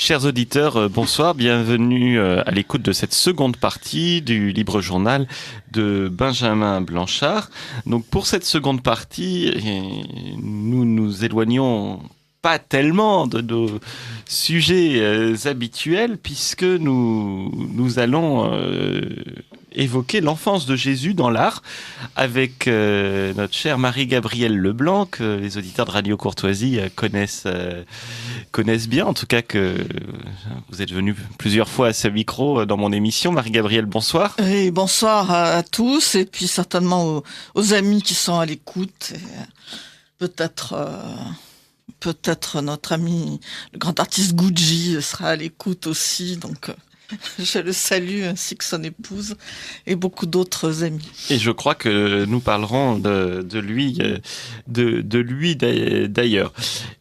Chers auditeurs, bonsoir, bienvenue à l'écoute de cette seconde partie du Libre Journal de Benjamin Blanchard. Donc pour cette seconde partie, nous nous éloignons pas tellement de nos sujets habituels puisque nous allons évoquer l'enfance de Jésus dans l'art avec notre chère Marie-Gabrielle Leblanc, que les auditeurs de Radio Courtoisie connaissent bien, en tout cas que vous êtes venue plusieurs fois à ce micro dans mon émission. Marie-Gabrielle, bonsoir. Et bonsoir à tous, et puis certainement aux amis qui sont à l'écoute. Peut-être notre ami, le grand artiste Gucci, sera à l'écoute aussi, donc je le salue, ainsi que son épouse et beaucoup d'autres amis. Et je crois que nous parlerons de lui d'ailleurs.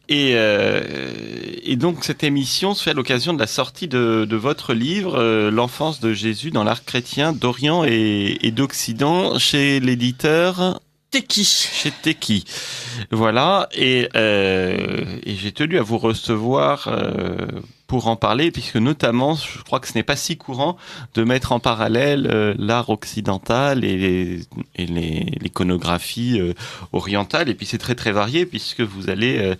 Et donc cette émission se fait à l'occasion de la sortie de votre livre L'enfance de Jésus dans l'art chrétien d'Orient et d'Occident chez l'éditeur Téqui. Chez Téqui. Voilà. Et j'ai tenu à vous recevoir pour en parler, puisque notamment, je crois que ce n'est pas si courant de mettre en parallèle l'art occidental et l'iconographie orientale. Et puis c'est très très varié, puisque vous allez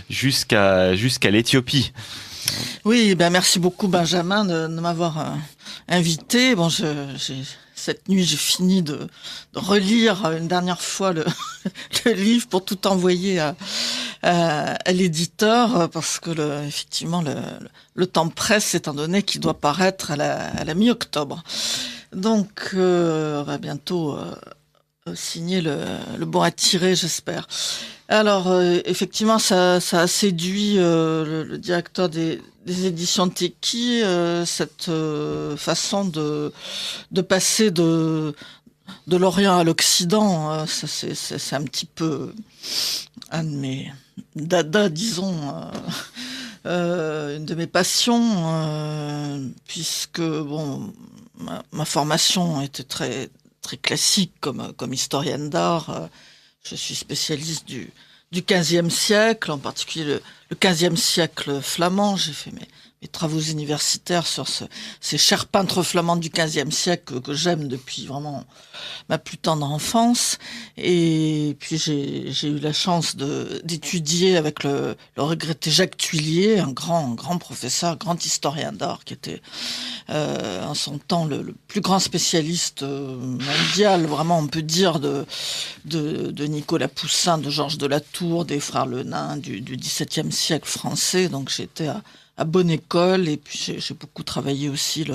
jusqu'à l'Éthiopie. Oui, merci beaucoup Benjamin de m'avoir invité. Bon, cette nuit, j'ai fini de relire une dernière fois le livre pour tout envoyer à l'éditeur, parce que effectivement le temps presse, étant donné qu'il doit paraître à la mi-octobre. Donc on va bientôt signer le bon à tirer, j'espère. Alors effectivement, ça a séduit le directeur des éditions Téqui, cette façon de passer de l'Orient à l'Occident. Ça c'est un petit peu un de mes dada, disons, une de mes passions, puisque bon, ma formation était très très classique comme historienne d'art. Je suis spécialiste du XVe siècle, en particulier le XVe siècle flamand. J'ai fait mes travaux universitaires sur ces chers peintres flamands du XVe siècle que j'aime depuis vraiment ma plus tendre enfance. Et puis j'ai eu la chance d'étudier avec le regretté Jacques Tuillier, un grand professeur, grand historien d'art, qui était en son temps le plus grand spécialiste mondial, vraiment on peut dire, de Nicolas Poussin, de Georges de la Tour, des frères Le Nain, du XVIIe siècle français. Donc j'étais à bonne école, et puis j'ai beaucoup travaillé aussi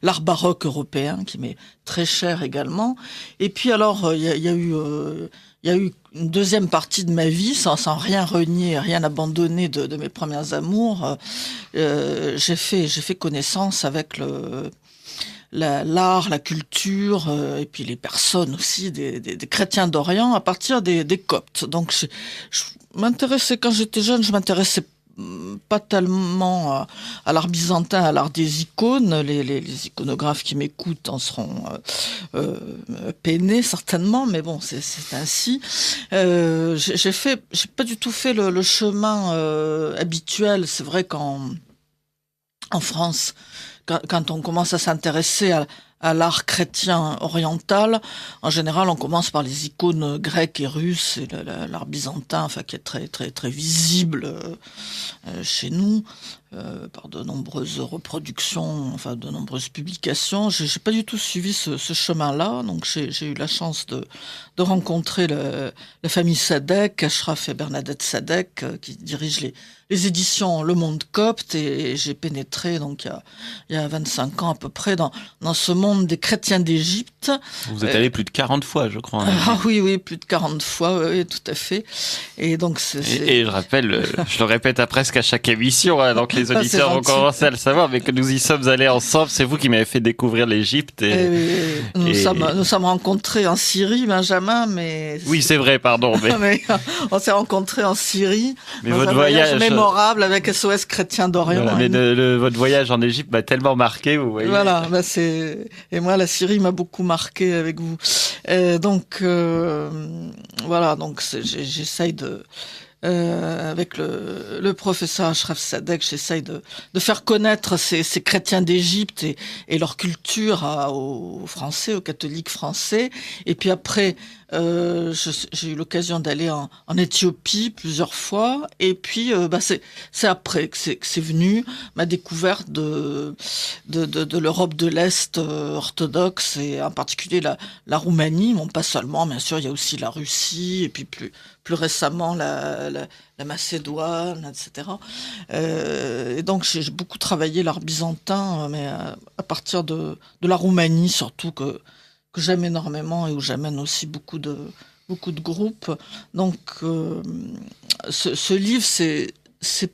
l'art baroque européen, qui m'est très cher également. Et puis alors il y a eu une deuxième partie de ma vie, sans rien renier, rien abandonner de mes premiers amours. J'ai fait connaissance avec l'art, la culture, et puis les personnes aussi, des chrétiens d'Orient, à partir des Coptes. Donc je m'intéressais, quand j'étais jeune, je m'intéressais pas tellement à l'art byzantin, à l'art des icônes. Les iconographes qui m'écoutent en seront peinés certainement, mais bon, c'est ainsi. J'ai pas du tout fait le chemin habituel. C'est vrai qu'en France, quand on commence à s'intéresser à l'art chrétien oriental, en général, on commence par les icônes grecques et russes, et l'art byzantin, enfin, qui est très très très visible chez nous, par de nombreuses reproductions, enfin de nombreuses publications. J'ai pas du tout suivi ce chemin-là, donc j'ai eu la chance de rencontrer la famille Sadek, Ashraf et Bernadette Sadek, qui dirigent les éditions Le Monde Copte, et j'ai pénétré donc il y a 25 ans à peu près dans ce monde des chrétiens d'Égypte. Vous êtes allé plus de 40 fois, je crois. Ah oui, plus de 40 fois, oui, tout à fait. Et donc Et je rappelle, je le répète presque à chaque émission, hein, donc les auditeurs vont commencer à le savoir, mais que nous y sommes allés ensemble. C'est vous qui m'avez fait découvrir l'Égypte. Nous sommes rencontrés en Syrie, Benjamin, mais... Oui, c'est vrai, pardon. Mais on s'est rencontrés en Syrie, mais dans votre un voyage mémorable avec SOS Chrétien d'Orient. Voilà, mais votre voyage en Égypte m'a tellement marqué, vous voyez. Voilà, et moi, la Syrie m'a beaucoup marqué avec vous. Donc, voilà, donc j'essaye avec le professeur Ashraf Sadek, j'essaye de faire connaître ces chrétiens d'Égypte et leur culture aux Français, aux catholiques français. Et puis après, j'ai eu l'occasion d'aller en Éthiopie plusieurs fois. Et puis, c'est après que c'est venu ma découverte de l'Europe de l'Est orthodoxe et en particulier la Roumanie. Bon, pas seulement, bien sûr, il y a aussi la Russie et puis plus récemment la Macédoine, etc. Et donc j'ai beaucoup travaillé l'art byzantin, mais à partir de la Roumanie surtout que j'aime énormément et où j'amène aussi beaucoup de groupes. Donc ce livre c'est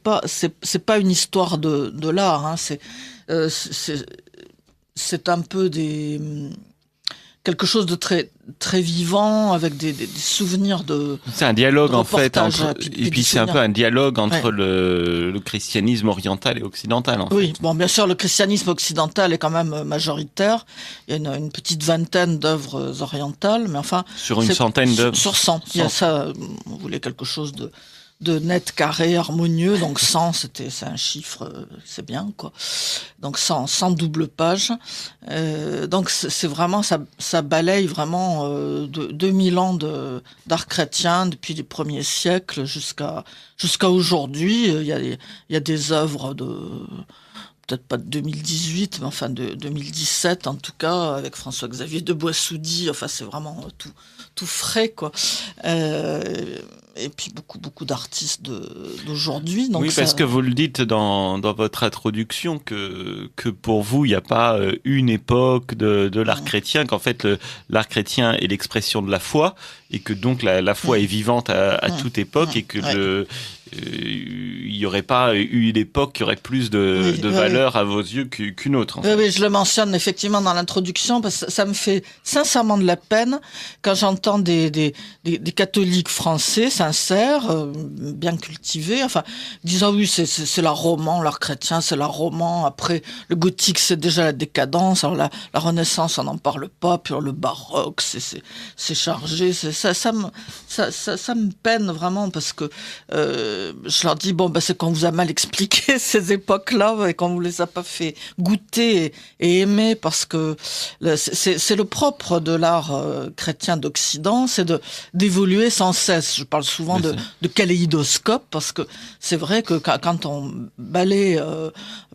pas une histoire de l'art, hein, c'est un peu quelque chose de très très vivant avec des souvenirs de. C'est un dialogue en fait et puis c'est un peu un dialogue entre le christianisme oriental et occidental en fait. Oui, bon, bien sûr, le christianisme occidental est quand même majoritaire. Il y a une petite vingtaine d'œuvres orientales, mais enfin. Sur une centaine d'œuvres. Sur 100. Il y a ça. On voulait quelque chose de net, carré, harmonieux. Donc 100, c'est un chiffre, c'est bien, quoi. Donc 100 double pages. Donc c'est vraiment, ça balaye vraiment 2000 ans d'art chrétien depuis les premiers siècles jusqu'à aujourd'hui. Il y a des œuvres peut-être pas de 2018, mais enfin de 2017 en tout cas, avec François-Xavier de Boissoudy. Enfin, c'est vraiment tout frais, quoi. Et puis beaucoup d'artistes d'aujourd'hui. Donc oui, parce que vous le dites dans votre introduction que pour vous il n'y a pas une époque de l'art chrétien, qu'en fait l'art chrétien est l'expression de la foi et que donc la foi est vivante à toute époque et que il n'y aurait pas eu une époque qui aurait plus de valeur à vos yeux qu'une autre. En fait. Oui, je le mentionne effectivement dans l'introduction parce que ça me fait sincèrement de la peine quand j'entends des catholiques français sincères, bien cultivés, enfin, disant oui, c'est l'art roman, l'art chrétien, c'est l'art roman. Après, le gothique, c'est déjà la décadence. Alors la Renaissance, on n'en parle pas. Puis le baroque, c'est chargé. Ça me peine vraiment parce que je leur dis c'est qu'on vous a mal expliqué ces époques-là et qu'on vous les a pas fait goûter et aimer parce que c'est le propre de l'art chrétien d'Occident, c'est d'évoluer sans cesse. Je parle souvent de kaléidoscope parce que c'est vrai que quand on balaye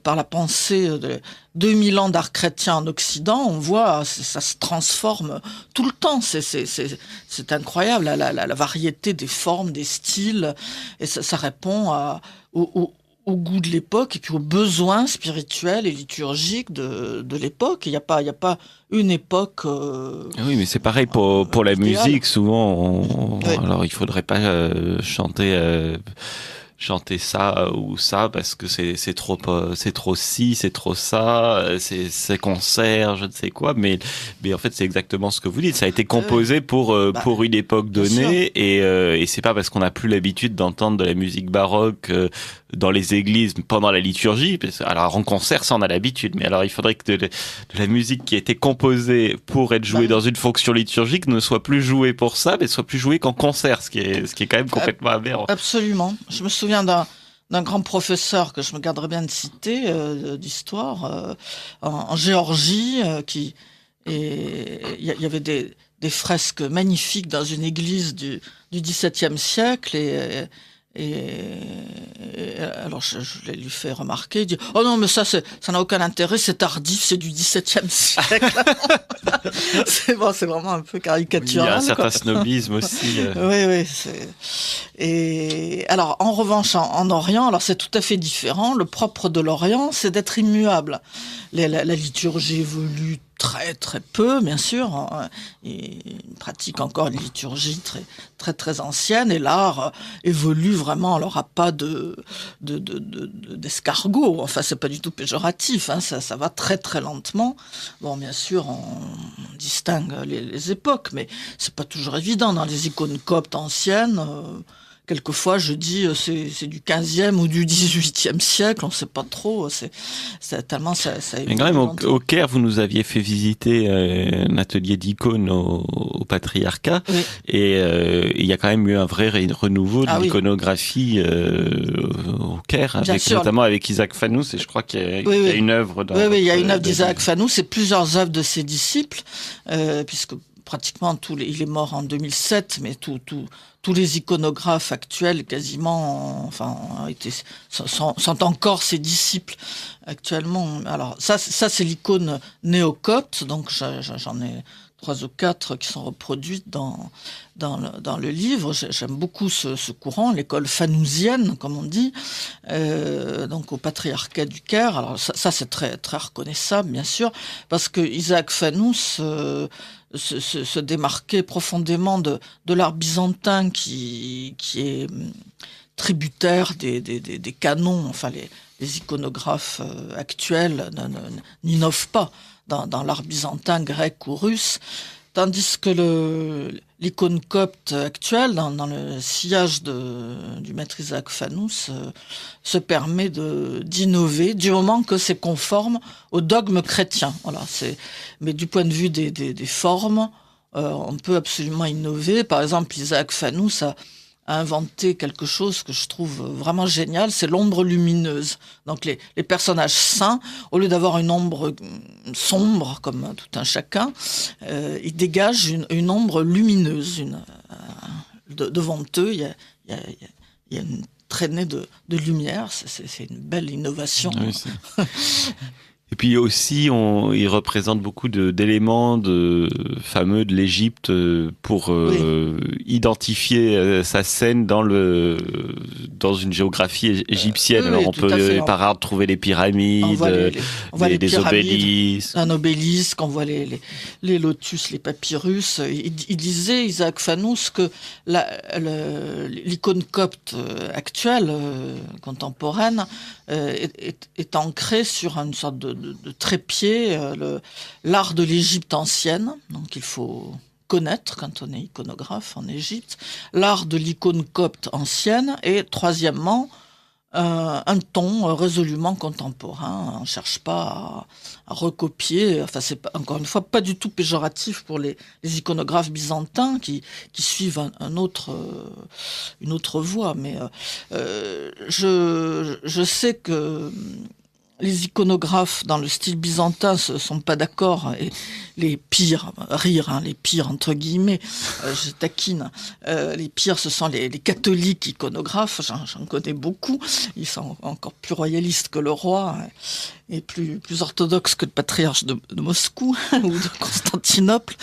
par la pensée de 2000 ans d'art chrétien en Occident, on voit ça se transforme tout le temps. C'est incroyable la variété des formes, des styles, et ça répond au goût de l'époque et puis aux besoins spirituels et liturgiques de l'époque. Il n'y a pas une époque. Oui, mais c'est pareil pour la musique. Souvent, alors il faudrait pas chanter ça ou ça parce que c'est trop ci, c'est trop ça, c'est concert, je ne sais quoi, mais en fait c'est exactement ce que vous dites, ça a été composé pour une époque donnée et c'est pas parce qu'on n'a plus l'habitude d'entendre de la musique baroque dans les églises pendant la liturgie, alors en concert ça on a l'habitude, mais alors il faudrait que de la musique qui a été composée pour être jouée dans une fonction liturgique ne soit plus jouée pour ça, mais soit plus jouée qu'en concert, ce qui est quand même complètement aberrant. Absolument. Je me souviens d'un grand professeur que je me garderais bien de citer d'histoire en Géorgie il y avait des fresques magnifiques dans une église du XVIIe siècle et alors je lui fais remarquer, il dit oh non mais ça n'a aucun intérêt, c'est tardif, c'est du XVIIe siècle. c'est vraiment un peu caricatural. Il y a un certain snobisme aussi. Oui. Et alors en revanche en Orient, alors c'est tout à fait différent. Le propre de l'Orient, c'est d'être immuable. La liturgie évolue très très peu, bien sûr, hein, et il pratique encore une liturgie très très très ancienne, et l'art évolue vraiment. Alors à pas d'escargot, enfin c'est pas du tout péjoratif, hein, ça va très très lentement. Bon, bien sûr on distingue les époques, mais c'est pas toujours évident. Dans les icônes coptes anciennes, quelquefois je dis c'est du 15e ou du 18e siècle, on sait pas trop, c'est tellement ça mais quand même, au Caire, vous nous aviez fait visiter un atelier d'icônes au patriarcat, oui. et il y a quand même eu un vrai renouveau de Ah oui. l'iconographie au Caire, Bien sûr. notamment avec Isaac Fanous, et je crois qu'il y a, Oui, il y a oui. une œuvre dans... Oui, il y a une œuvre d'Isaac Fanous et plusieurs œuvres de ses disciples, puisque pratiquement il est mort en 2007, mais tous les iconographes actuels quasiment, sont encore ses disciples actuellement. Alors ça c'est l'icône néo-copte, donc j'en ai 3 ou 4 qui sont reproduites dans le livre. J'aime beaucoup ce courant, l'école fanousienne, comme on dit, donc au patriarcat du Caire. Alors ça c'est très, très reconnaissable, bien sûr, parce que Isaac Fanous se démarquait profondément de l'art byzantin qui est tributaire des canons. Enfin, les iconographes actuels n'innovent pas dans l'art byzantin, grec ou russe, tandis que l'icône copte actuelle, dans le sillage du maître Isaac Fanous, se permet d'innover du moment que c'est conforme au dogme chrétien. Voilà, mais du point de vue des formes, on peut absolument innover. Par exemple, Isaac Fanous a inventé quelque chose que je trouve vraiment génial, c'est l'ombre lumineuse. Donc les personnages saints, au lieu d'avoir une ombre sombre comme tout un chacun, ils dégagent une ombre lumineuse. Devant eux, il y a une traînée de lumière. C'est une belle innovation. Oui, et puis aussi, il représente beaucoup d'éléments fameux de l'Égypte pour identifier sa scène dans une géographie égyptienne. Alors on peut par hasard trouver les pyramides, on voit les des obélisques. Un obélisque, on voit les lotus, les papyrus. Il disait, Isaac Fanous, que l'icône copte actuelle, contemporaine, est ancrée sur une sorte de trépied, l'art de l'Égypte ancienne, donc il faut connaître quand on est iconographe en Égypte, l'art de l'icône copte ancienne, et troisièmement, un ton résolument contemporain. On ne cherche pas à recopier, enfin c'est encore une fois pas du tout péjoratif pour les iconographes byzantins qui suivent une autre voie, mais je sais que les iconographes dans le style byzantin ne sont pas d'accord, et les pires, les pires entre guillemets, je taquine, les pires ce sont les catholiques iconographes, j'en connais beaucoup, ils sont encore plus royalistes que le roi, et plus orthodoxes que le patriarche de Moscou ou de Constantinople.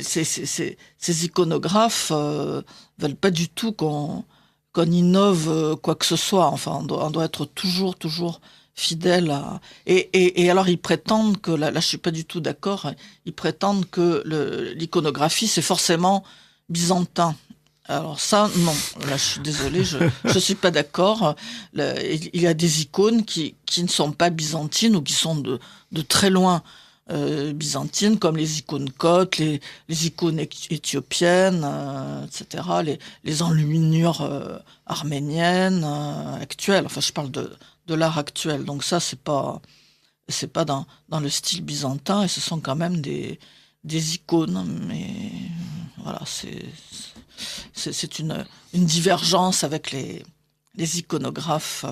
Ces iconographes veulent pas du tout qu'on innove quoi que ce soit. Enfin, on doit être toujours fidèle à... Et alors, ils prétendent que... Là, je suis pas du tout d'accord. Ils prétendent que l'iconographie, c'est forcément byzantin. Alors ça, non. Là, je suis désolée, je suis pas d'accord. Il y a des icônes qui ne sont pas byzantines ou qui sont de très loin byzantines, comme les icônes coptes, les icônes éthiopiennes, etc., les enluminures arméniennes actuelles. Enfin, je parle de l'art actuel. Donc ça, c'est pas dans le style byzantin, et ce sont quand même des icônes. Mais voilà, c'est une divergence avec les iconographes.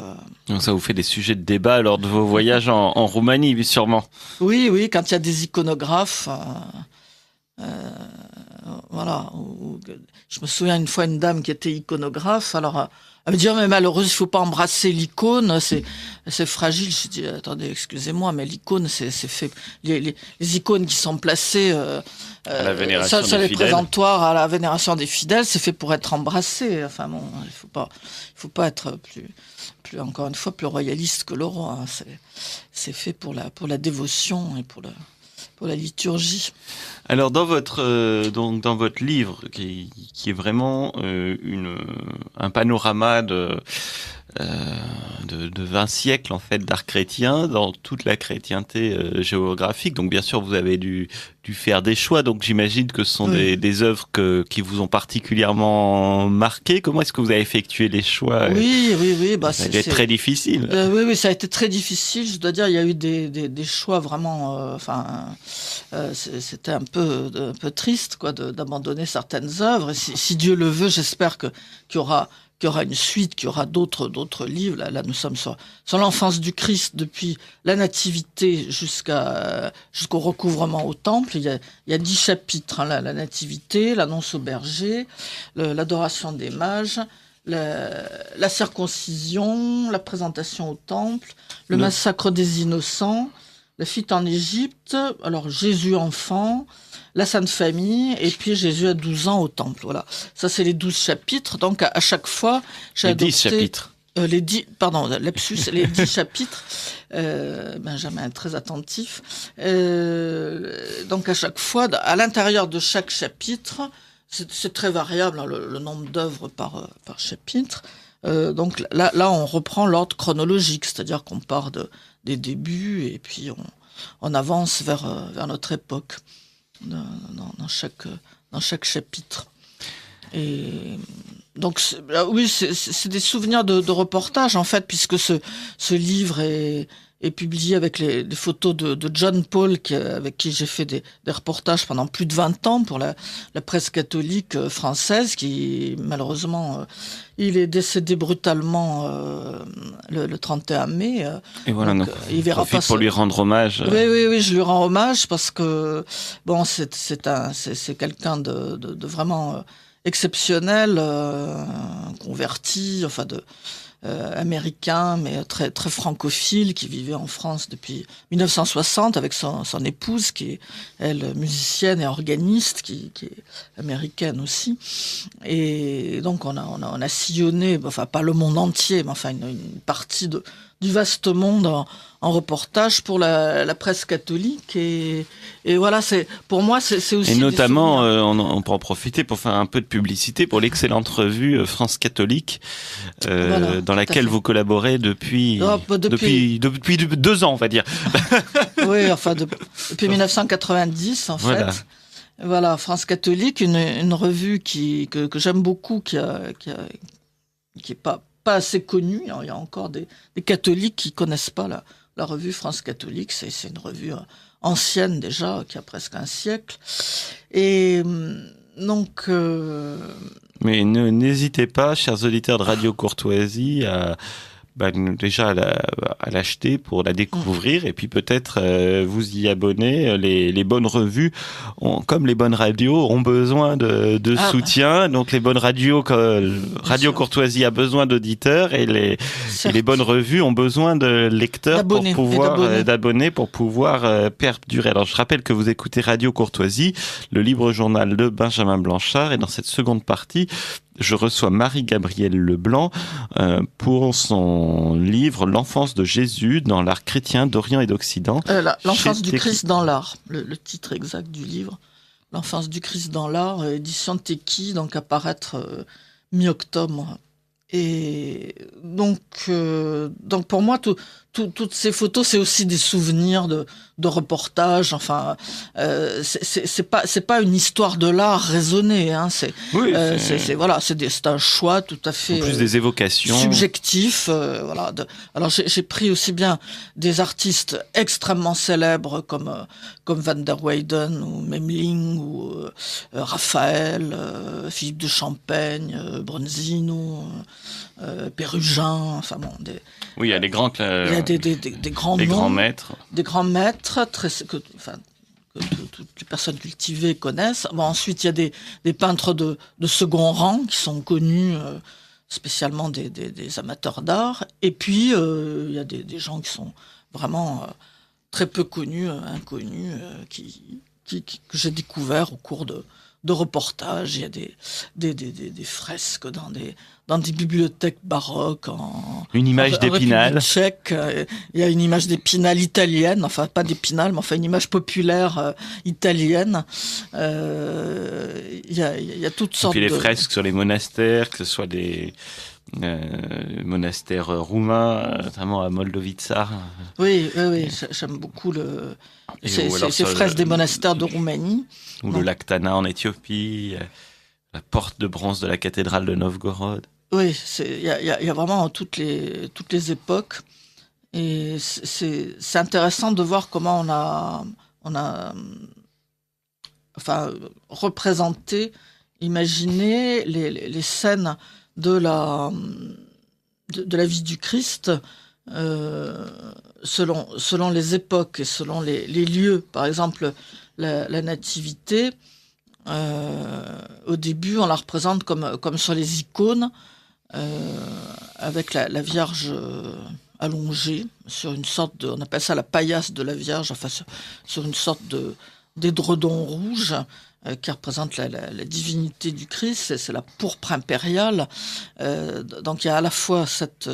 Donc ça vous fait des sujets de débat lors de vos voyages en Roumanie, sûrement. Oui, quand il y a des iconographes, voilà. Je me souviens une fois une dame qui était iconographe, alors elle me dit, mais malheureusement, il faut pas embrasser l'icône, c'est fragile. Je dis, attendez, excusez-moi, mais l'icône, c'est fait. Les icônes qui sont placées à la vénération sur les fidèles. présentoirs à la vénération des fidèles, c'est fait pour être embrassé. Enfin bon, il faut pas être plus encore une fois plus royaliste que le roi. Hein. C'est fait pour la dévotion et pour la liturgie. Alors dans votre livre qui est vraiment un panorama de 20 siècles en fait d'art chrétien dans toute la chrétienté géographique. Donc bien sûr vous avez dû faire des choix. Donc j'imagine que ce sont des œuvres qui vous ont particulièrement marqué. Comment est-ce que vous avez effectué les choix? Oui. Ça a dû être très difficile. Oui, ça a été très difficile. Je dois dire, il y a eu des choix vraiment. C'était un peu triste, quoi, d'abandonner certaines œuvres. Et si Dieu le veut, j'espère qu'il y aura une suite, qu'il y aura d'autres livres. Là, nous sommes sur l'enfance du Christ depuis la nativité jusqu'au recouvrement au temple. Il y a 10 chapitres, hein, la nativité, l'annonce au berger, l'adoration des mages, la circoncision, la présentation au temple, le massacre des innocents, la fuite en Égypte, alors Jésus enfant, la Sainte Famille, et puis Jésus à 12 ans au temple. Voilà. Ça, c'est les 12 chapitres. Donc, à chaque fois, j'ai adopté... 10 chapitres. Les 10 chapitres. Benjamin est très attentif. Donc, à chaque fois, à l'intérieur de chaque chapitre, c'est très variable, hein, le nombre d'œuvres par chapitre. Donc, là, on reprend l'ordre chronologique, c'est-à-dire qu'on part des débuts et puis on avance vers notre époque. Dans chaque chapitre. Et donc c'est des souvenirs de reportage en fait, puisque ce livre est publié avec les photos de John Paul, avec qui j'ai fait des reportages pendant plus de 20 ans pour la presse catholique française, qui malheureusement il est décédé brutalement le 31 mai. Et voilà, donc il verra pas pour lui rendre hommage. Oui, je lui rends hommage parce que bon, c'est quelqu'un de vraiment exceptionnel, converti, enfin américain, mais très très francophile, qui vivait en France depuis 1960 avec son épouse, qui est elle musicienne et organiste, qui est américaine aussi. Et donc on a sillonné, enfin pas le monde entier, mais enfin une partie du vaste monde en reportage pour la presse catholique, et voilà, pour moi c'est aussi. Et notamment, on peut en profiter pour faire un peu de publicité pour l'excellente revue France Catholique, dans laquelle vous collaborez depuis 2 ans, on va dire. Oui, enfin depuis 1990 en fait. Voilà, France Catholique, une revue que j'aime beaucoup, qui est pas assez connue. Il y a encore des catholiques qui connaissent pas la revue France Catholique. C'est une revue ancienne déjà, qui a presque un siècle. Et donc... Mais n'hésitez pas, chers auditeurs de Radio Courtoisie, déjà à l'acheter pour la découvrir, et puis peut-être vous y abonner. Les bonnes revues, comme les bonnes radios, ont besoin de soutien. Donc les bonnes radios, Radio Courtoisie a besoin d'auditeurs, et les bonnes revues ont besoin de lecteurs d'abonnés pour pouvoir perdurer. Alors je rappelle que vous écoutez Radio Courtoisie, le libre journal de Benjamin Blanchard, et dans cette seconde partie, je reçois Marie-Gabrielle Leblanc pour son livre « L'enfance de Jésus dans l'art chrétien d'Orient et d'Occident ». L'enfance du Christ dans l'art, le titre exact du livre. « L'enfance du Christ dans l'art », édition Teki, donc à paraître mi-octobre. Et donc pour moi, toutes ces photos, c'est aussi des souvenirs de reportages. Enfin, c'est pas une histoire de l'art raisonnée. Hein. C'est un choix tout à fait. En plus des évocations subjectif. Voilà. Alors j'ai pris aussi bien des artistes extrêmement célèbres comme Van der Weyden ou Memling ou Raphaël, Philippe de Champaigne, Bronzino, Pérugin. Enfin bon, oui, il y a des grands. Des grands noms, grands maîtres. Des grands maîtres, que toutes les personnes cultivées connaissent. Bon, ensuite, il y a des peintres de second rang qui sont connus, spécialement des amateurs d'art. Et puis, il y a des gens qui sont vraiment très peu connus, inconnus, que j'ai découvert au cours de reportages. Il y a des fresques dans des bibliothèques baroques une image d'Épinal tchèque. Il y a une image d'Épinal italienne, enfin pas d'Épinal, mais enfin une image populaire italienne. Il y a toutes sortes et puis les fresques sur les monastères, que ce soit des monastère roumain, notamment à Moldovica. Oui, j'aime beaucoup ces fresques des monastères de Roumanie. Ou le lac Tana en Éthiopie, la porte de bronze de la cathédrale de Novgorod. Oui, il y a vraiment toutes les époques. Et c'est intéressant de voir comment on a représenté, imaginé les scènes de la vie du Christ selon les époques et selon les lieux. Par exemple, la nativité, au début, on la représente comme sur les icônes, avec la Vierge allongée sur une sorte on appelle ça la paillasse de la Vierge, enfin sur une sorte d'édredon rouge qui représente la divinité du Christ. C'est la pourpre impériale. Donc il y a à la fois cette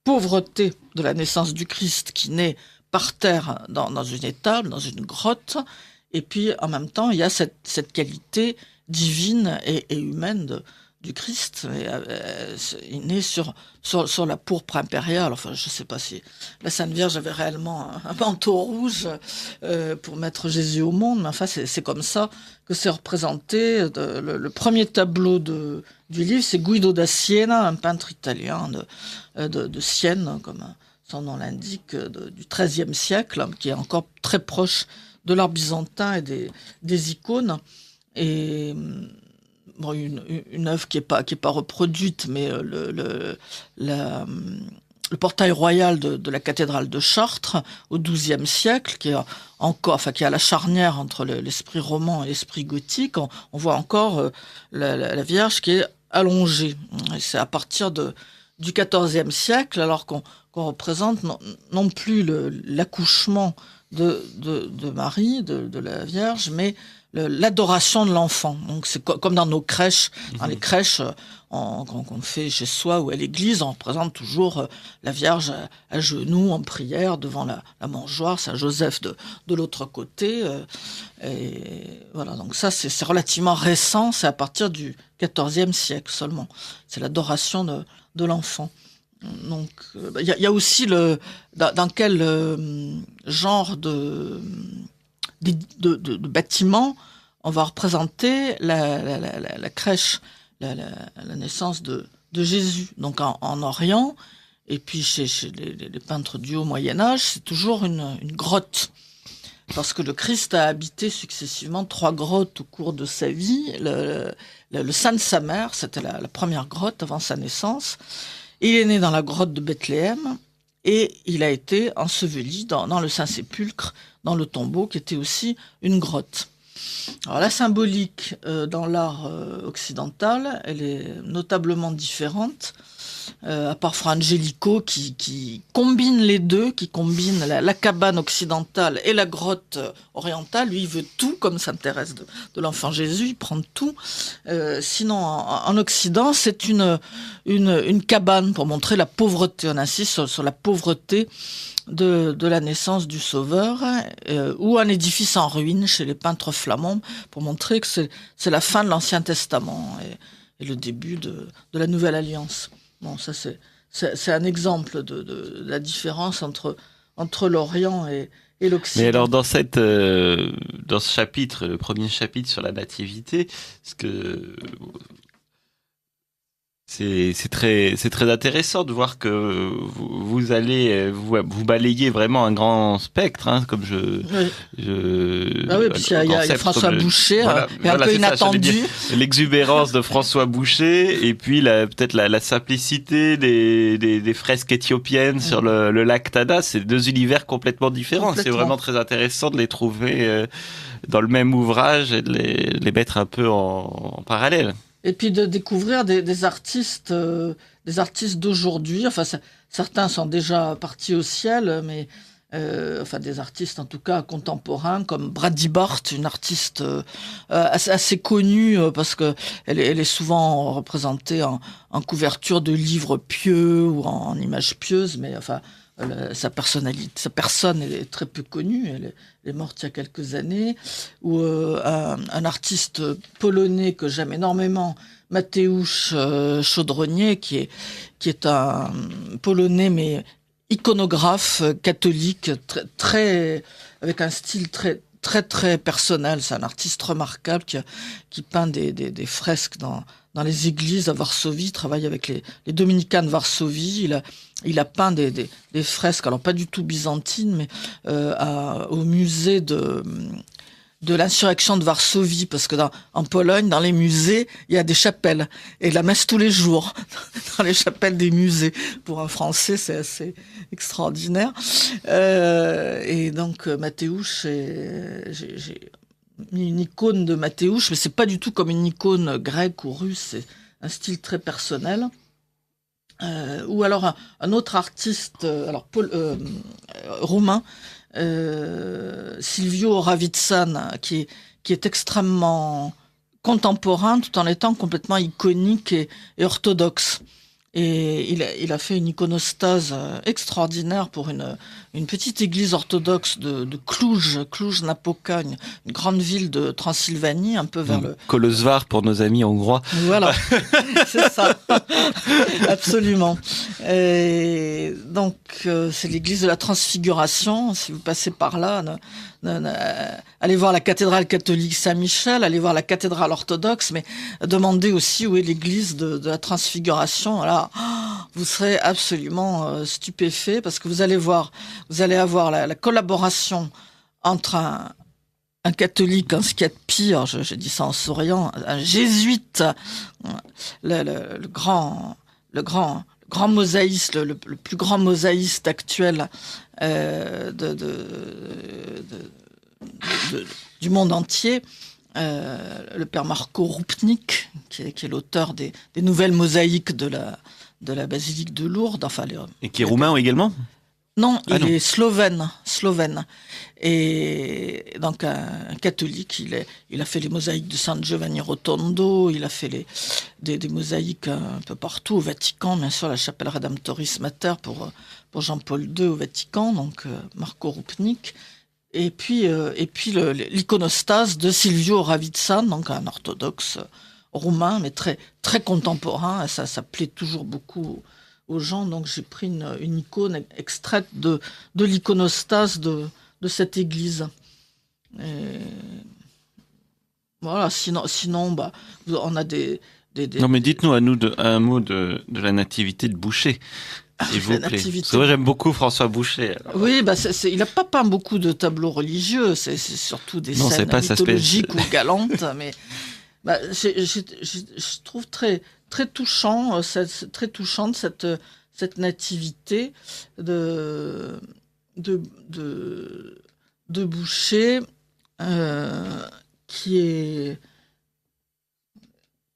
pauvreté de la naissance du Christ qui naît par terre dans une étable, dans une grotte, et puis en même temps il y a cette qualité divine et humaine du Christ. Il naît sur la pourpre impériale. Enfin, je ne sais pas si la Sainte Vierge avait réellement un manteau rouge pour mettre Jésus au monde, mais enfin, c'est comme ça que c'est représenté. Le premier tableau du livre, c'est Guido da Siena, un peintre italien de Sienne, comme son nom l'indique, du XIIIe siècle, qui est encore très proche de l'art byzantin et des icônes. Et bon, une œuvre qui est pas reproduite, mais le portail royal de la cathédrale de Chartres au XIIe siècle, qui est à la charnière entre l'esprit roman et l'esprit gothique. On voit encore la Vierge qui est allongée. Et c'est à partir du XIVe siècle, alors qu'on représente non plus l'accouchement de Marie, de la Vierge, mais l'adoration de l'enfant. Donc c'est comme dans nos crèches, dans les crèches qu'on fait chez soi ou à l'église, on représente toujours la Vierge à genoux en prière devant la mangeoire, Saint Joseph de l'autre côté. Et voilà, donc ça c'est relativement récent, c'est à partir du XIVe siècle seulement. C'est l'adoration de l'enfant. Donc il y a aussi dans quel genre de bâtiment on va représenter la crèche, la naissance de Jésus. Donc en Orient, et puis chez les peintres du Haut Moyen-Âge, c'est toujours une grotte. Parce que le Christ a habité successivement 3 grottes au cours de sa vie. Le sein de sa mère, c'était la première grotte avant sa naissance. Il est né dans la grotte de Bethléem et il a été enseveli dans le Saint-Sépulcre, dans le tombeau qui était aussi une grotte. Alors la symbolique dans l'art occidental, elle est notablement différente, à part Fra Angelico qui combine les deux, qui combine la cabane occidentale et la grotte orientale. Lui, il veut tout, comme Sainte Thérèse de l'Enfant Jésus, il prend tout. Sinon, en Occident, c'est une cabane pour montrer la pauvreté. On insiste sur la pauvreté de la naissance du Sauveur, ou un édifice en ruine chez les peintres flamands pour montrer que c'est la fin de l'Ancien Testament et le début de la Nouvelle Alliance. Bon, ça c'est un exemple de la différence entre l'Orient et l'Occident. Mais alors dans ce chapitre, le premier chapitre sur la nativité, c'est très intéressant de voir que vous allez vous balayez vraiment un grand spectre, hein, comme ah oui, parce qu'il y a François Boucher, un peu inattendu. L'exubérance de François Boucher, et puis peut-être la simplicité des fresques éthiopiennes sur le lac Tana. C'est 2 univers complètement différents. C'est vraiment très intéressant de les trouver dans le même ouvrage et de les mettre un peu en parallèle. Et puis de découvrir des artistes d'aujourd'hui. Enfin, certains sont déjà partis au ciel, mais des artistes en tout cas contemporains comme Brady Bart, une artiste assez connue parce que elle est souvent représentée en couverture de livres pieux ou en images pieuses, mais enfin sa personnalité, sa personne est très peu connue. Elle est morte il y a quelques années. Ou un artiste polonais que j'aime énormément, Mateusz Chaudronnier, qui est un Polonais mais iconographe catholique, très avec un style très personnel. C'est un artiste remarquable qui peint des fresques dans les églises à Varsovie. Il travaille avec les dominicains de Varsovie. Il a peint des fresques, alors pas du tout byzantines, mais au musée de l'insurrection de Varsovie, parce que en Pologne, dans les musées, il y a des chapelles, et la messe tous les jours, dans les chapelles des musées. Pour un Français, c'est assez extraordinaire. Et donc, Mateusz, j'ai mis une icône de Mateusz, mais c'est pas du tout comme une icône grecque ou russe, c'est un style très personnel. Ou alors un autre artiste, roumain, Silviu Ravitsan, qui est extrêmement contemporain tout en étant complètement iconique et orthodoxe. Et il a fait une iconostase extraordinaire pour une petite église orthodoxe de Cluj-Napoca, une grande ville de Transylvanie, un peu vers le... Kolozsvár pour nos amis hongrois. Voilà, c'est ça, absolument. Et donc, c'est l'église de la Transfiguration. Si vous passez par là, allez voir la cathédrale catholique Saint-Michel, allez voir la cathédrale orthodoxe, mais demandez aussi où est l'église de la Transfiguration. Là, vous serez absolument stupéfait, parce que vous allez avoir la collaboration entre un catholique, ce qu'il y a de pire, je dis ça en souriant, un jésuite, le grand mosaïste, le plus grand mosaïste actuel du monde entier, le père Marco Rupnik, qui est l'auteur des nouvelles mosaïques de la basilique de Lourdes. Et qui est roumain également ? Non, il est slovène. Et donc un catholique, il a fait les mosaïques de San Giovanni Rotondo, il a fait des mosaïques un peu partout au Vatican, bien sûr la chapelle Redemptoris Mater pour Jean-Paul II au Vatican, donc Marco Rupnik. Et puis l'iconostase de Silviu Ravitsan, donc un orthodoxe roumain, mais très très contemporain. Et ça plaît toujours beaucoup aux gens. Donc j'ai pris une icône extraite de l'iconostase de cette église. Et voilà. Sinon, on a des... Non, mais dites-nous un mot de la nativité de Boucher. S'il vous plaît. Parce que moi, j'aime beaucoup François Boucher. Alors. Oui, il n'a pas peint beaucoup de tableaux religieux. C'est surtout des scènes mythologiques ou galantes. Mais je trouve très très touchant, très touchante cette nativité de Boucher, qui est,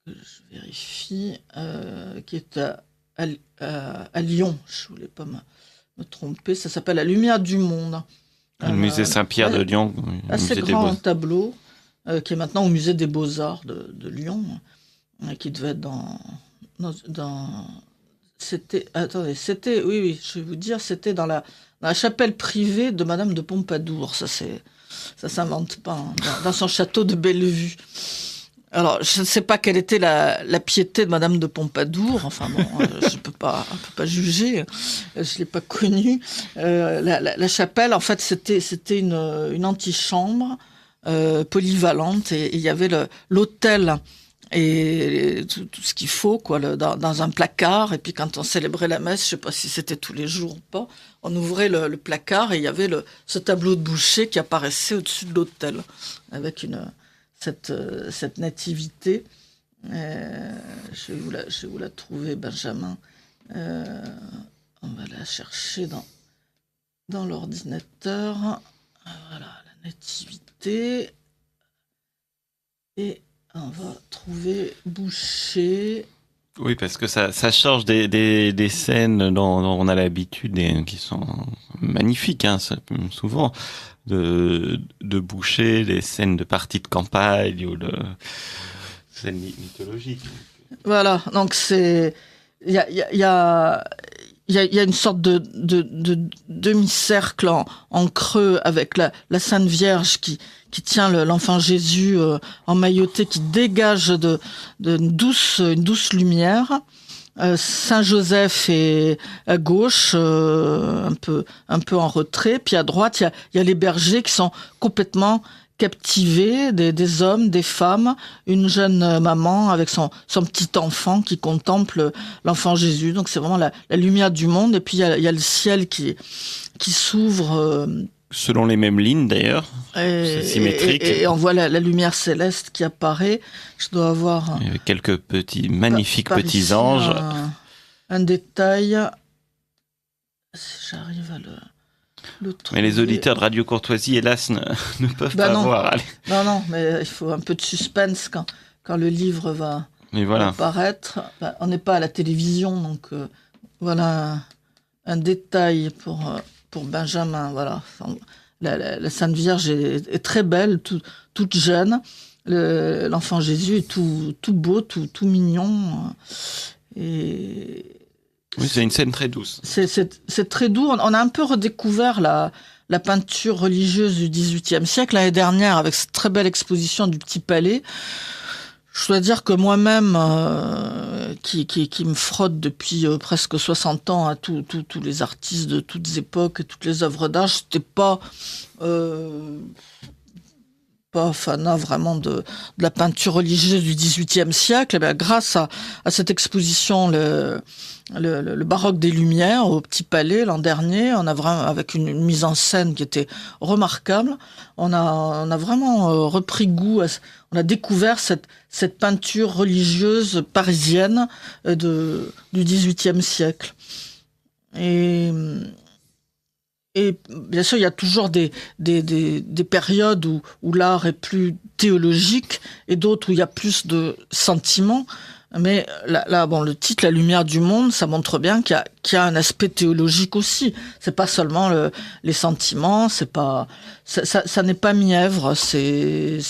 je vérifie, qui est à Lyon. Je voulais pas me tromper. Ça s'appelle La Lumière du Monde. Le musée Saint-Pierre de Lyon. Assez grand tableau, qui est maintenant au musée des Beaux-Arts de Lyon, qui devait être oui, je vais vous dire, c'était dans la chapelle privée de Madame de Pompadour. Ça s'invente pas, hein, dans son château de Bellevue. Alors, je ne sais pas quelle était la piété de Madame de Pompadour. Enfin bon, on peut pas juger. Je l'ai pas connue. La chapelle, en fait, c'était une antichambre polyvalente, et il y avait l'autel et tout ce qu'il faut, dans un placard. Et puis quand on célébrait la messe, je sais pas si c'était tous les jours ou pas, on ouvrait le placard et il y avait ce tableau de Boucher qui apparaissait au-dessus de l'autel avec cette nativité. Je vais vous la trouver, Benjamin. On va la chercher dans l'ordinateur. Voilà, la nativité. Et on va trouver Boucher. Oui, parce que ça change des scènes dont on a l'habitude, qui sont magnifiques, hein, souvent, de Boucher, des scènes de parties de campagne ou de scènes mythologiques. Voilà, donc il y il y a une sorte de demi-cercle en creux avec la Sainte Vierge qui tient l'enfant Jésus emmailloté, qui dégage une douce lumière. Saint Joseph est à gauche, un peu en retrait. Puis à droite, il y a les bergers qui sont complètement captivés, des hommes, des femmes, une jeune maman avec son petit enfant qui contemple l'enfant Jésus. Donc c'est vraiment la lumière du monde. Et puis il y a le ciel qui s'ouvre. Selon les mêmes lignes d'ailleurs, c'est symétrique. Et on voit la lumière céleste qui apparaît. Je dois avoir... Il y a quelques magnifiques petits anges. Un détail. Si j'arrive à le trouver. Mais les auditeurs de Radio Courtoisie, hélas, ne peuvent pas voir. Allez. Non, mais il faut un peu de suspense quand le livre va apparaître. On n'est pas à la télévision, donc voilà un détail pour Benjamin. Voilà. La Sainte Vierge est très belle, toute jeune. L'enfant Jésus est tout beau, tout mignon. Et oui, c'est une scène très douce. C'est très doux. On a un peu redécouvert la peinture religieuse du XVIIIe siècle l'année dernière avec cette très belle exposition du Petit Palais. Je dois dire que moi-même, qui me frotte depuis presque 60 ans à tous les artistes de toutes époques et toutes les œuvres d'art, j'étais pas fanat vraiment de la peinture religieuse du XVIIIe siècle. Et bien, grâce à cette exposition, le baroque des Lumières au Petit Palais l'an dernier, on a vraiment, avec une mise en scène qui était remarquable, on a vraiment repris goût, on a découvert cette peinture religieuse parisienne du XVIIIe siècle. Et bien sûr, il y a toujours des périodes où l'art est plus théologique et d'autres où il y a plus de sentiments. Mais là, le titre, La lumière du monde, ça montre bien qu'il y a un aspect théologique aussi. C'est pas seulement les sentiments, ça n'est pas mièvre, c'est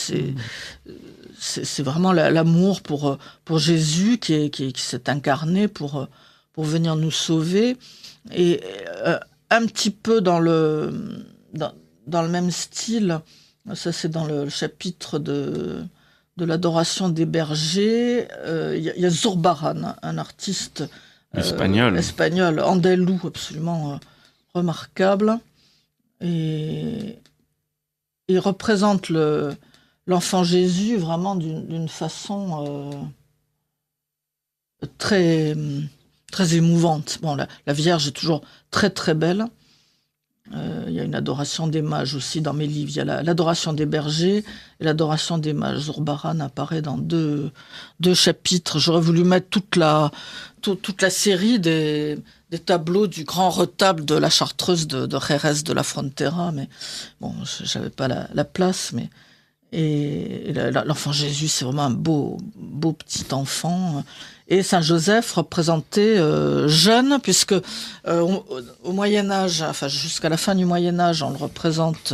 vraiment l'amour pour Jésus qui s'est incarné pour venir nous sauver. Et un petit peu dans le même style, ça c'est dans le chapitre de l'adoration des bergers, il y a Zurbarán, un artiste espagnol, andalou, absolument remarquable, et il représente l'enfant Jésus vraiment d'une façon très très émouvante. Bon, la Vierge est toujours très très belle. Il y a une adoration des mages aussi dans mes livres. Il y a l'adoration des bergers et l'adoration des mages. Zurbarán apparaît dans deux chapitres. J'aurais voulu mettre toute la série des tableaux du grand retable de la Chartreuse de Jerez de la Frontera, mais bon, j'avais pas la place. Et l'enfant Jésus, c'est vraiment un beau petit enfant. Et Saint Joseph représenté jeune, puisque au Moyen Âge, enfin jusqu'à la fin du Moyen Âge, on le représente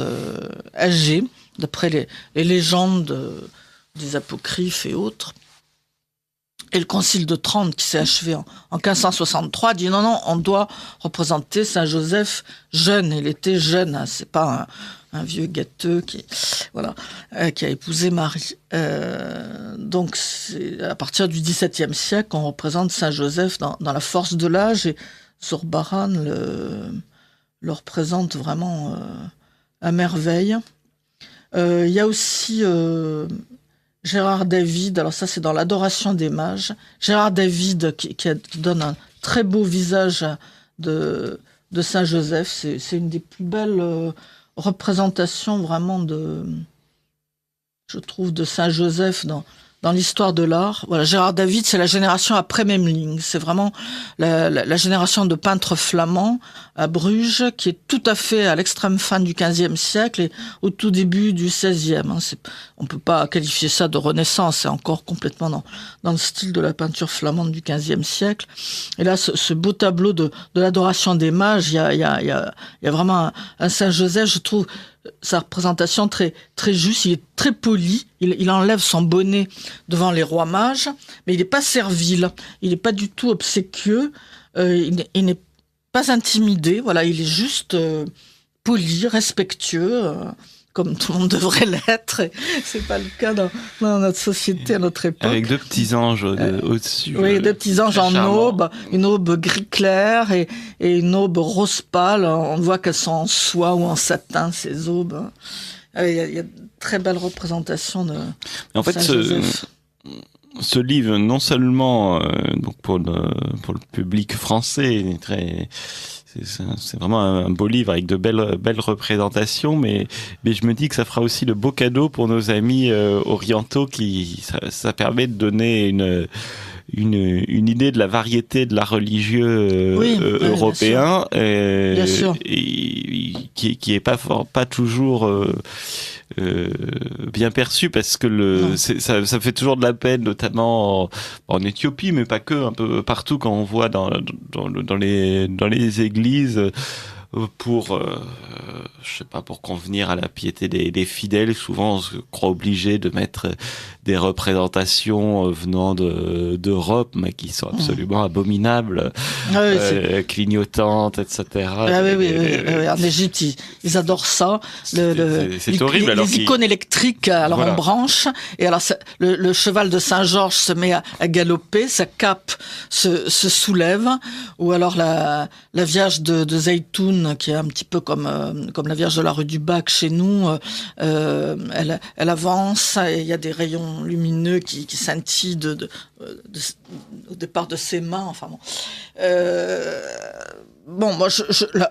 âgé, d'après les légendes des apocryphes et autres. Et le Concile de Trente, qui s'est achevé en 1563, dit non, on doit représenter Saint Joseph jeune. Il était jeune, hein, c'est pas un vieux gâteux qui a épousé Marie. Donc, c'est à partir du XVIIe siècle qu'on représente Saint Joseph dans la force de l'âge, et Zurbarán le représente vraiment à merveille. Il y a aussi Gérard David, alors ça c'est dans l'Adoration des mages. Gérard David qui donne un très beau visage de Saint Joseph. C'est une des plus belles représentations vraiment je trouve, de Saint Joseph dans l'histoire de l'art. Voilà, Gérard David, c'est la génération après Memling. C'est vraiment la génération de peintres flamands à Bruges, qui est tout à fait à l'extrême fin du XVe siècle et au tout début du XVIe. On peut pas qualifier ça de Renaissance, c'est encore complètement dans le style de la peinture flamande du XVe siècle. Et là, ce beau tableau de l'adoration des mages, il y a vraiment un Saint Joseph, je trouve, sa représentation très très juste. Il est très poli, il enlève son bonnet devant les rois mages, mais il n'est pas servile, il n'est pas du tout obséquieux, il pas intimidé. Voilà, il est juste poli, respectueux. Comme tout le monde devrait l'être, et c'est pas le cas dans notre société à notre époque. Avec 2 petits anges au-dessus. Oui, 2 petits anges en aube, une aube gris clair et une aube rose pâle. On voit qu'elles sont en soie ou en satin, ces aubes. Il y a de très belles représentations de en fait, Saint-Joseph. Ce livre, non seulement donc pour le public français, c'est vraiment un beau livre avec de belles représentations, mais je me dis que ça fera aussi le beau cadeau pour nos amis orientaux, ça permet de donner une idée de la variété de l'art religieux européen, bien sûr. Et qui est pas toujours bien perçu, parce que ça fait toujours de la peine, notamment en Éthiopie, mais pas que, un peu partout, quand on voit dans les églises, pour je sais pas, pour convenir à la piété des fidèles, souvent on se croit obligé de mettre des représentations venant d'Europe, mais qui sont absolument abominables, clignotantes, etc. Oui. En Égypte, ils adorent ça. C'est horrible. Les icônes électriques, alors on branche, et alors le cheval de Saint-Georges se met à galoper, sa cape se soulève, ou alors la Vierge de Zaytoun, qui est un petit peu comme la Vierge de la rue du Bac chez nous, elle avance, et il y a des rayons lumineux qui scintillent au départ de ses mains. Enfin bon. Bon, moi,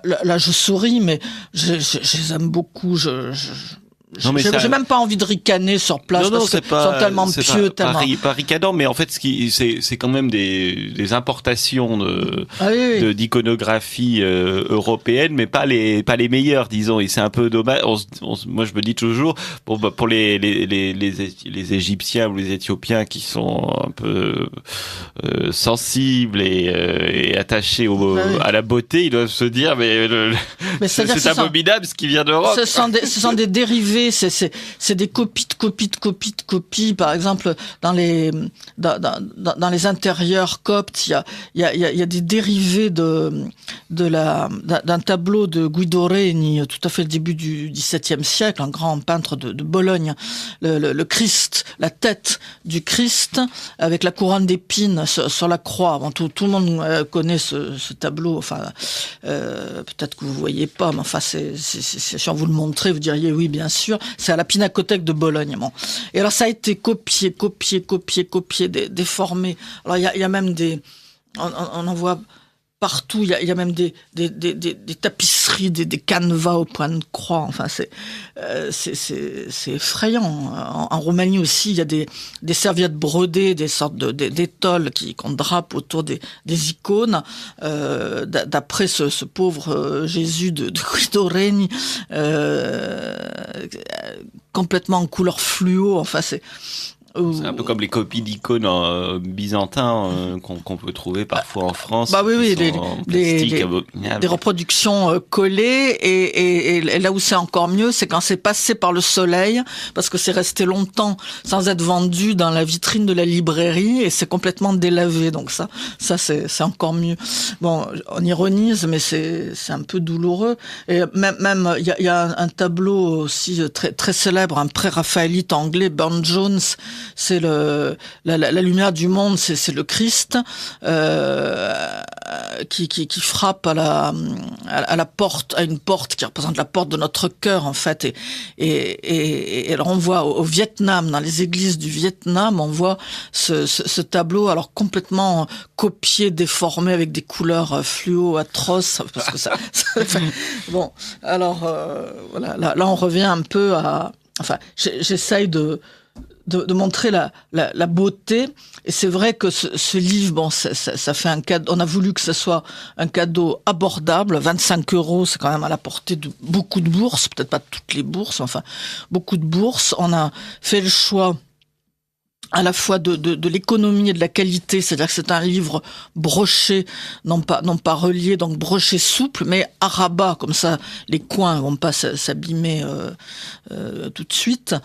là, je souris, mais je les aime beaucoup. J'ai même pas envie de ricaner sur place, parce qu'ils sont tellement pieux, pas ricanant, mais en fait, c'est quand même des importations d'iconographie européenne, mais pas les meilleures, disons. Et c'est un peu dommage. Moi, je me dis toujours, pour les Égyptiens ou les Éthiopiens qui sont un peu sensibles et attachés à la beauté, ils doivent se dire, mais c'est abominable ce qui vient d'Europe. Ce sont des dérivés. C'est des copies de copies. Par exemple, dans les intérieurs coptes, il y a des dérivés d'un tableau de Guido Reni, tout à fait le début du XVIIe siècle, un grand peintre de Bologne. Le Christ, la tête du Christ avec la couronne d'épines sur la croix. Bon, tout le monde connaît ce tableau. Enfin, peut-être que vous voyez pas, mais enfin, si on vous le montrait, vous diriez oui, bien sûr. C'est à la Pinacothèque de Bologne. Bon. Et alors, ça a été copié, déformé. Alors, il y a même on en voit partout. Il y a même des tapisseries, des canevas au point de croix. Enfin, c'est effrayant. En Roumanie aussi, il y a des serviettes brodées, des sortes d'étoiles qu'on drape autour des icônes. D'après ce pauvre Jésus de Guido Reni, complètement en couleur fluo. Enfin, c'est un peu comme les copies d'icônes byzantins qu'on peut trouver parfois en France. Bah oui, des reproductions collées, et là où c'est encore mieux, c'est quand c'est passé par le soleil, parce que c'est resté longtemps sans être vendu dans la vitrine de la librairie, et c'est complètement délavé. Donc ça c'est encore mieux. Bon, on ironise, mais c'est un peu douloureux. Et même il y a un tableau aussi très très célèbre, un pré-raphaélite anglais, Burne-Jones. C'est la lumière du monde, c'est le Christ qui frappe à la porte, à une porte qui représente la porte de notre cœur, en fait. Et alors on voit au Vietnam, dans les églises du Vietnam, on voit ce tableau, alors complètement copié, déformé, avec des couleurs fluo atroces, parce que bon, alors voilà, là on revient un peu à, enfin, j'essaye de montrer la beauté. Et c'est vrai que ce livre, bon, ça fait un cadeau. On a voulu que ce soit un cadeau abordable. 25 €, c'est quand même à la portée de beaucoup de bourses. Peut-être pas toutes les bourses, enfin, beaucoup de bourses. On a fait le choix à la fois de l'économie et de la qualité, c'est-à-dire que c'est un livre broché, non pas relié, donc broché souple, mais à rabat, comme ça les coins vont pas s'abîmer tout de suite.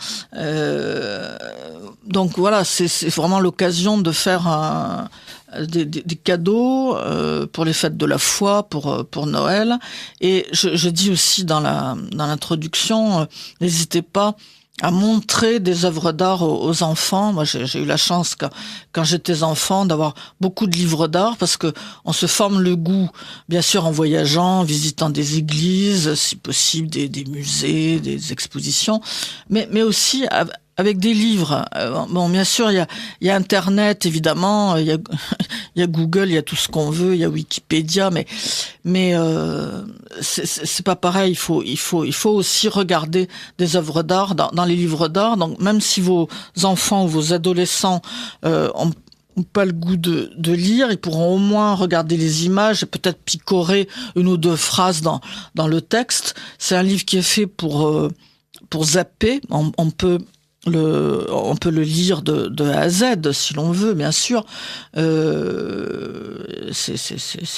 Donc voilà, c'est vraiment l'occasion de faire des cadeaux pour les fêtes de la foi, pour Noël. Et je dis aussi dans l'introduction, n'hésitez pas à montrer des œuvres d'art aux enfants. Moi, j'ai eu la chance, quand j'étais enfant, d'avoir beaucoup de livres d'art, parce que on se forme le goût, bien sûr, en voyageant, en visitant des églises, si possible, des musées, des expositions, mais aussi avec des livres. Bon, bien sûr, il y a Internet, évidemment, il y a Google, il y a tout ce qu'on veut, il y a Wikipédia, mais c'est pas pareil. Il faut aussi regarder des œuvres d'art dans les livres d'art. Donc, même si vos enfants ou vos adolescents ont pas le goût de lire, ils pourront au moins regarder les images et peut-être picorer une ou deux phrases dans le texte. C'est un livre qui est fait pour zapper. On peut le lire de A à Z si l'on veut, bien sûr. C'est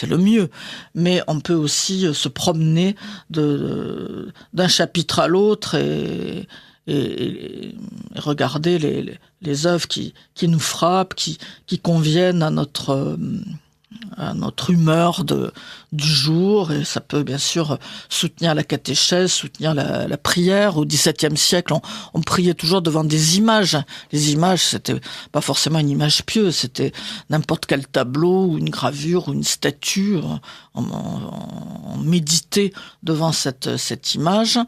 le mieux. Mais on peut aussi se promener d'un chapitre à l'autre et regarder les œuvres qui nous frappent, qui conviennent à notre humeur du jour, et ça peut bien sûr soutenir la catéchèse, soutenir la prière. Au XVIIe siècle, on priait toujours devant des images. Les images, c'était pas forcément une image pieuse, c'était n'importe quel tableau ou une gravure ou une statue. On méditait devant cette image.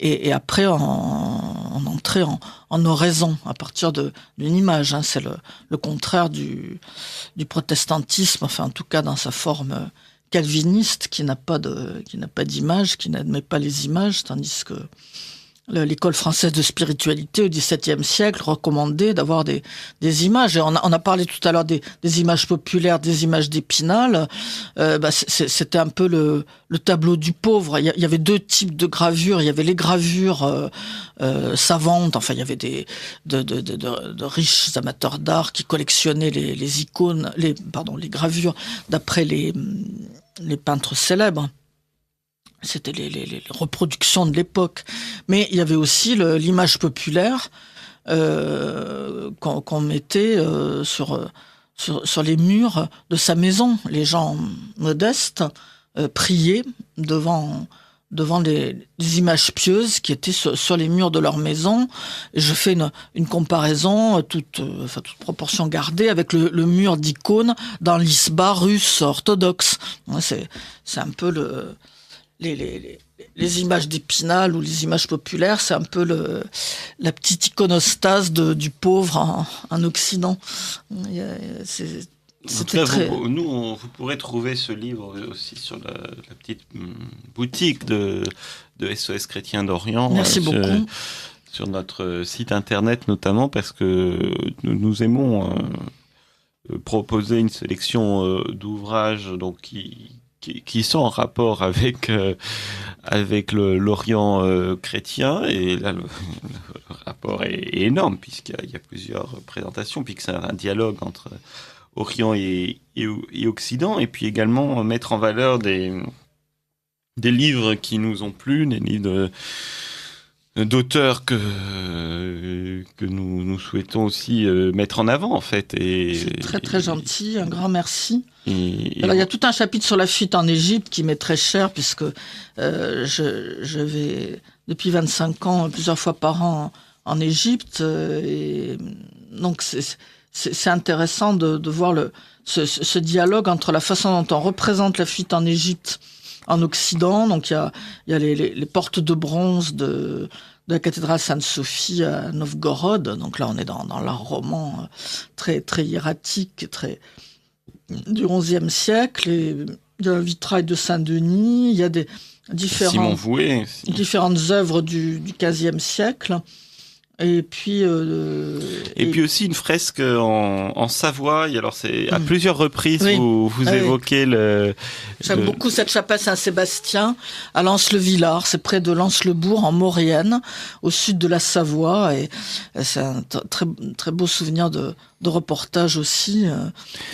Et après, on entrait en oraison à partir d'une image. C'est le contraire du protestantisme, enfin en tout cas dans sa forme calviniste, qui n'a pas d'image, qui n'admet pas les images, tandis que l'école française de spiritualité au XVIIe siècle recommandait d'avoir des images. Et on a parlé tout à l'heure des images populaires, des images d'Épinal. C'était un peu le tableau du pauvre. Il y avait deux types de gravures. Il y avait les gravures savantes. Enfin, il y avait de riches amateurs d'art qui collectionnaient les icônes, les gravures d'après les peintres célèbres. C'était les reproductions de l'époque. Mais il y avait aussi l'image populaire qu'on mettait sur les murs de sa maison. Les gens modestes priaient devant des images pieuses qui étaient sur les murs de leur maison. Et je fais une comparaison, toute proportion gardée, avec le mur d'icônes dans l'Isba russe orthodoxe. C'est un peu les images d'Épinal ou les images populaires, c'est un peu la petite iconostase du pauvre en Occident. En tout cas, vous pourrez trouver ce livre aussi sur la petite boutique de SOS Chrétien d'Orient. Merci beaucoup. Sur notre site internet notamment, parce que nous aimons proposer une sélection d'ouvrages donc qui sont en rapport avec l'Orient chrétien, et là le rapport est énorme puisqu'il y a plusieurs présentations, puis que c'est un dialogue entre Orient et Occident, et puis également mettre en valeur des livres qui nous ont plu, des livres d'auteurs que nous souhaitons aussi mettre en avant, en fait. C'est très très gentil, un grand merci. Alors il y a tout un chapitre sur la fuite en Égypte qui m'est très cher, puisque je vais depuis 25 ans plusieurs fois par an en Égypte, et donc c'est intéressant de voir ce dialogue entre la façon dont on représente la fuite en Égypte en Occident. Donc il y a les portes de bronze de la cathédrale Sainte-Sophie à Novgorod. Donc là on est dans l'art roman très très hiératique, très du XIe siècle. Et il y a le vitrail de Saint-Denis. Il y a des différentes œuvres du XVe siècle. Et puis puis aussi une fresque en Savoie. Et alors c'est à Mm. plusieurs reprises Oui. vous Ah oui. évoquez J'aime beaucoup cette chapelle Saint-Sébastien à Lens-le-Villard. C'est près de Lens-le-Bourg, en Maurienne, au sud de la Savoie. Et c'est un très, très beau souvenir de reportage aussi.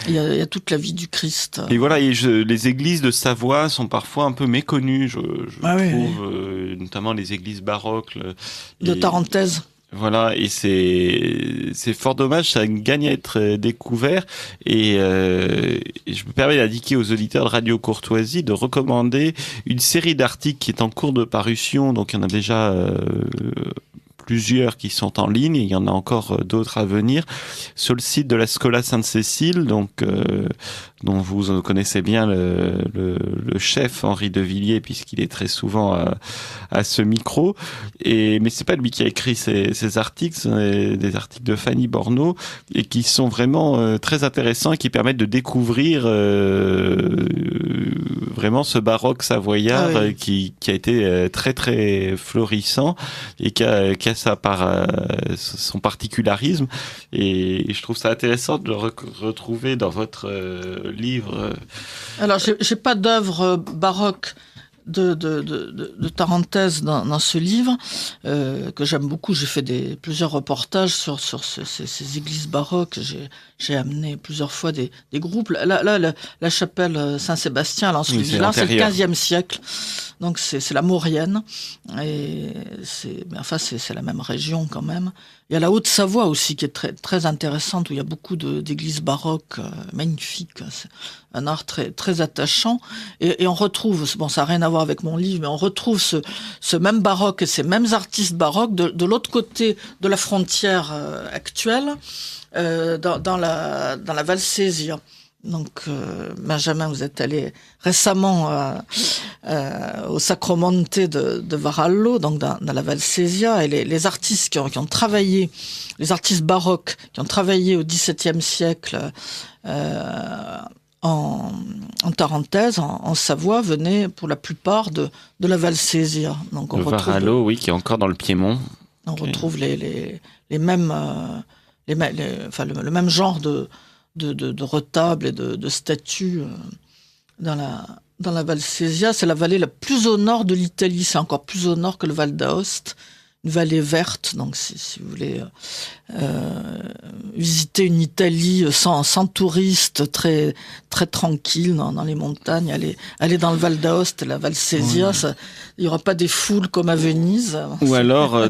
Il y a toute la vie du Christ. Et voilà, les églises de Savoie sont parfois un peu méconnues, je Ah oui, trouve, notamment les églises baroques. De Et- Tarentaise. Voilà, et c'est fort dommage, ça gagne à être découvert. Et je me permets d'indiquer aux auditeurs de Radio Courtoisie de recommander une série d'articles qui est en cours de parution. Donc il y en a déjà plusieurs qui sont en ligne, et il y en a encore d'autres à venir sur le site de la Schola Sainte-Cécile, donc dont vous connaissez bien le chef Henri de Villiers, puisqu'il est très souvent à ce micro. Mais c'est pas lui qui a écrit ces articles, c'est des articles de Fanny Borneau, et qui sont vraiment très intéressants et qui permettent de découvrir vraiment ce baroque savoyard qui a été très très florissant et qui a son particularisme, et je trouve ça intéressant de le retrouver dans votre livre. Alors, j'ai pas d'œuvre baroque de Tarentaise dans ce livre, que j'aime beaucoup. J'ai fait plusieurs reportages sur ces églises baroques. J'ai amené plusieurs fois des groupes. Là, la chapelle Saint-Sébastien à Lens-le-Villard, c'est le 15e siècle. Donc c'est la Maurienne, et c'est la même région quand même. Il y a la Haute-Savoie aussi qui est très très intéressante, où il y a beaucoup d'églises baroques magnifiques. C'est un art très très attachant, et on retrouve, bon, ça n'a rien à voir avec mon livre, mais on retrouve ce même baroque et ces mêmes artistes baroques de l'autre côté de la frontière actuelle, dans la Valsésia. Donc, Benjamin, vous êtes allé récemment au Sacromonte de Varallo, donc dans la Valsésia, et les artistes qui ont travaillé, les artistes baroques qui ont travaillé au XVIIe siècle en Tarentaise, en Savoie, venaient pour la plupart de la Valsésia. Donc on retrouve Varallo, oui, qui est encore dans le Piémont. On retrouve les mêmes, le même genre de retables et de statues dans la Valsésia. C'est la vallée la plus au nord de l'Italie. C'est encore plus au nord que le Val d'Aoste. Une vallée verte. Donc, si vous voulez visiter une Italie sans touristes, très très tranquille dans les montagnes, aller dans le Val d'Aoste, la Valsésia, il n'y aura pas des foules comme à Venise. Ou alors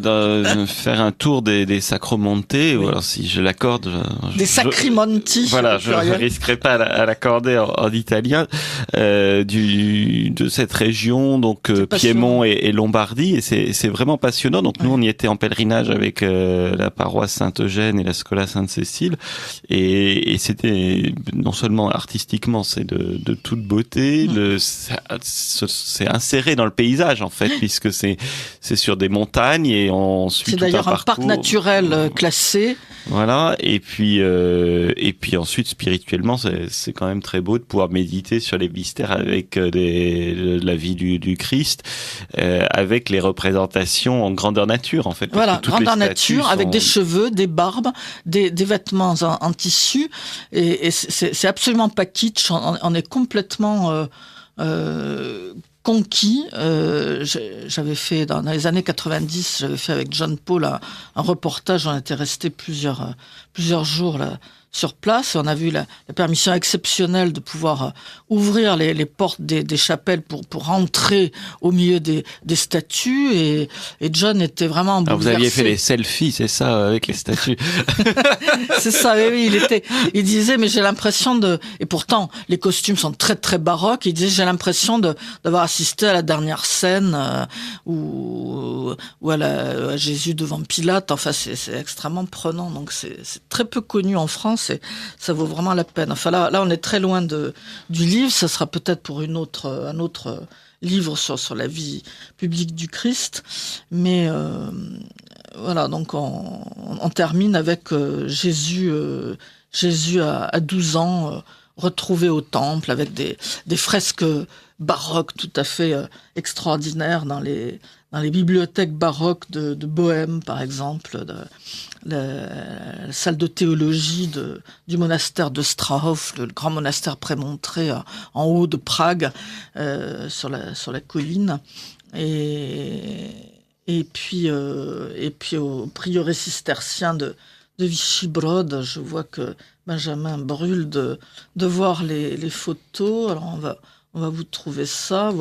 faire un tour des Sacromonte, ou alors si je l'accorde... Des Sacrimonti. Voilà, je ne risquerai pas à l'accorder en italien, de cette région, donc Piémont et Lombardie, et c'est vraiment passionnant. Donc nous, on y était en pèlerinage avec la paroisse Saint-Eugène et la Schola Sainte-Cécile, et c'était non seulement artistiquement, c'est de toute beauté, c'est inséré dans le paysage en fait, puisque c'est sur des montagnes, et on suit tout un parcours. C'est d'ailleurs un parc naturel classé. Voilà, et puis ensuite spirituellement, c'est quand même très beau de pouvoir méditer sur les mystères avec la vie du Christ, avec les représentations en grandeur nature en fait. Voilà, grandeur nature, avec des cheveux, des barbes, des vêtements en tissu, et c'est absolument pas kitsch. On est complètement conquis. J'avais fait dans les années 90, j'avais fait avec John Paul un reportage. On était resté plusieurs jours là sur place, et on a vu la permission exceptionnelle de pouvoir ouvrir les portes des chapelles pour rentrer au milieu des statues, et John était vraiment bouleversé. Alors vous aviez fait des selfies, c'est ça, avec les statues? C'est ça, oui, il disait, mais j'ai l'impression et pourtant les costumes sont très très baroques, il disait, j'ai l'impression d'avoir assisté à la dernière scène ou à Jésus devant Pilate. Enfin, c'est extrêmement prenant, donc c'est très peu connu en France. Ça vaut vraiment la peine. Enfin là, on est très loin du livre. Ça sera peut-être pour un autre livre sur la vie publique du Christ. Mais voilà, donc on termine avec Jésus à 12 ans retrouvés au temple avec des fresques baroques tout à fait extraordinaires dans les bibliothèques baroques de Bohême, par exemple, la salle de théologie du monastère de Strahov, le grand monastère prémontré en haut de Prague, sur la colline. Et puis au prieuré cistercien de Vichy-Brod, je vois que Benjamin brûle de voir les photos. Alors on va vous trouver ça.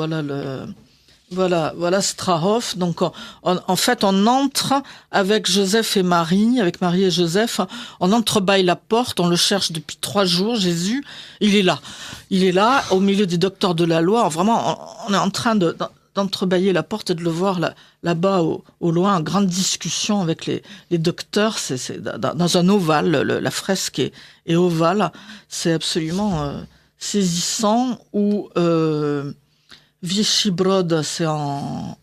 Voilà Strahov. Donc en fait, on entre avec Joseph et Marie, avec Marie et Joseph, on entrebâille la porte, on le cherche depuis 3 jours, Jésus, il est là, au milieu des docteurs de la loi. Vraiment, on est en train d'entrebâiller la porte et de le voir là-bas au loin, en grande discussion avec les docteurs. C'est dans un ovale, la fresque est ovale. C'est absolument saisissant. Où Vichy-Brod, c'est en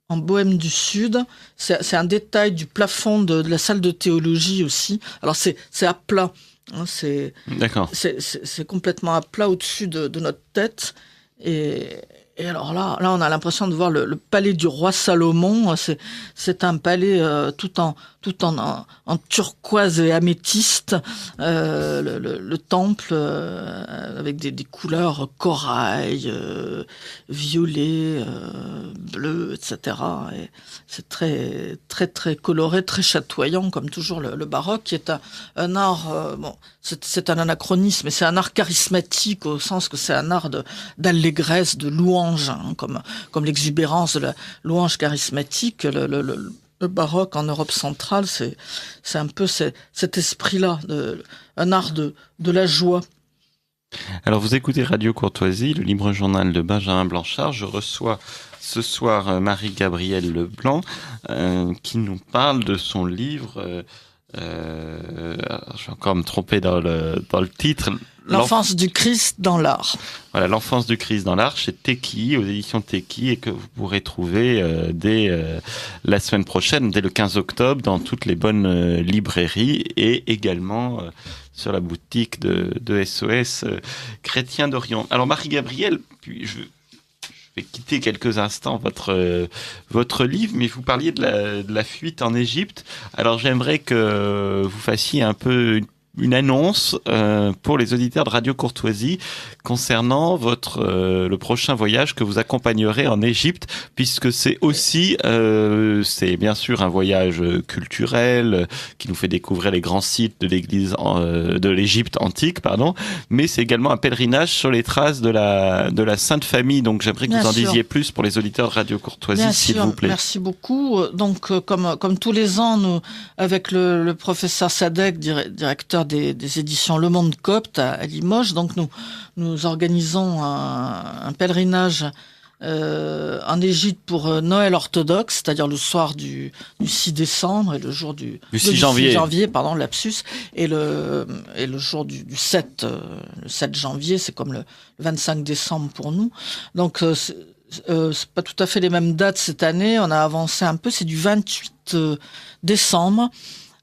Bohême du Sud. C'est un détail du plafond de la salle de théologie aussi. Alors c'est à plat. Hein, D'accord. C'est complètement à plat au-dessus de notre tête. Et alors là, on a l'impression de voir le palais du roi Salomon. C'est un palais tout en turquoise et améthyste. Le temple avec des couleurs corail, violet, bleu, etc. Et c'est très très très coloré, très chatoyant, comme toujours le baroque, qui est un art. C'est un anachronisme, mais c'est un art charismatique au sens que c'est un art d'allégresse, de louange, hein, comme l'exubérance de la louange charismatique. Le baroque en Europe centrale, c'est un peu cet esprit-là, un art de la joie. Alors vous écoutez Radio Courtoisie, le libre journal de Benjamin Blanchard. Je reçois ce soir Marie-Gabrielle Leblanc qui nous parle de son livre. Je vais encore me tromper dans le titre. L'enfance du Christ dans l'art. Voilà, l'enfance du Christ dans l'art chez Teki, aux éditions Teki, et que vous pourrez trouver dès la semaine prochaine, dès le 15 octobre, dans toutes les bonnes librairies et également sur la boutique de SOS Chrétien d'Orient. Alors Marie-Gabrielle, puis je vais quitter quelques instants votre livre, mais vous parliez de la fuite en Égypte. Alors j'aimerais que vous fassiez un peu une annonce pour les auditeurs de Radio Courtoisie concernant le prochain voyage que vous accompagnerez en Égypte, puisque c'est aussi c'est bien sûr un voyage culturel qui nous fait découvrir les grands sites de l'église de l'Égypte antique, mais c'est également un pèlerinage sur les traces de la Sainte Famille. Donc j'aimerais que vous en disiez plus pour les auditeurs de Radio Courtoisie, s'il vous plaît. Merci beaucoup. Donc comme tous les ans, nous avec le professeur Sadek, directeur des éditions Le Monde Copte à Limoges. Donc nous organisons un pèlerinage en Égypte pour Noël orthodoxe, c'est-à-dire le soir du 6 décembre et le jour du 6 janvier. Lapsus, et le jour du 7, le 7 janvier, c'est comme le 25 décembre pour nous. Donc c'est pas tout à fait les mêmes dates cette année, on a avancé un peu, c'est du 28 décembre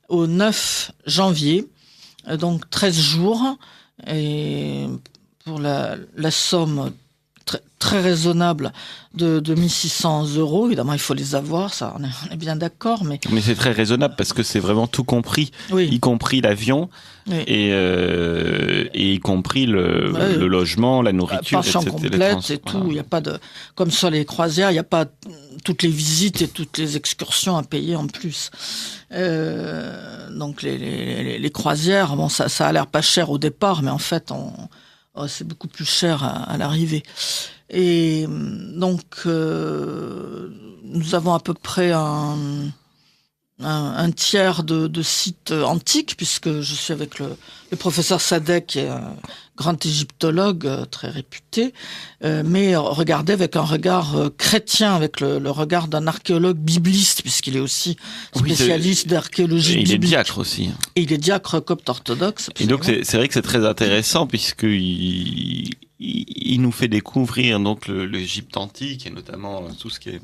au 9 janvier. Donc 13 jours, et pour la somme très raisonnable de 1600 €. Évidemment, il faut les avoir, ça, on est bien d'accord. Mais c'est très raisonnable parce que c'est vraiment tout compris, oui. Y compris l'avion, oui. et y compris le logement, la nourriture, pension complète et tout. Il y a pas comme sur les croisières, il n'y a pas toutes les visites et toutes les excursions à payer en plus. Donc les croisières, bon, ça a l'air pas cher au départ, mais en fait, c'est beaucoup plus cher à l'arrivée. Et donc, nous avons à peu près un tiers de sites antiques, puisque je suis avec le professeur Sadek, qui est un grand égyptologue très réputé, mais regardé avec un regard chrétien, avec le regard d'un archéologue bibliste, puisqu'il est aussi spécialiste d'archéologie biblique. Il est diacre aussi. Et il est diacre copte orthodoxe. Absolument. Et donc c'est vrai que c'est très intéressant, puisqu'il nous fait découvrir donc l'Égypte antique, et notamment tout ce qui est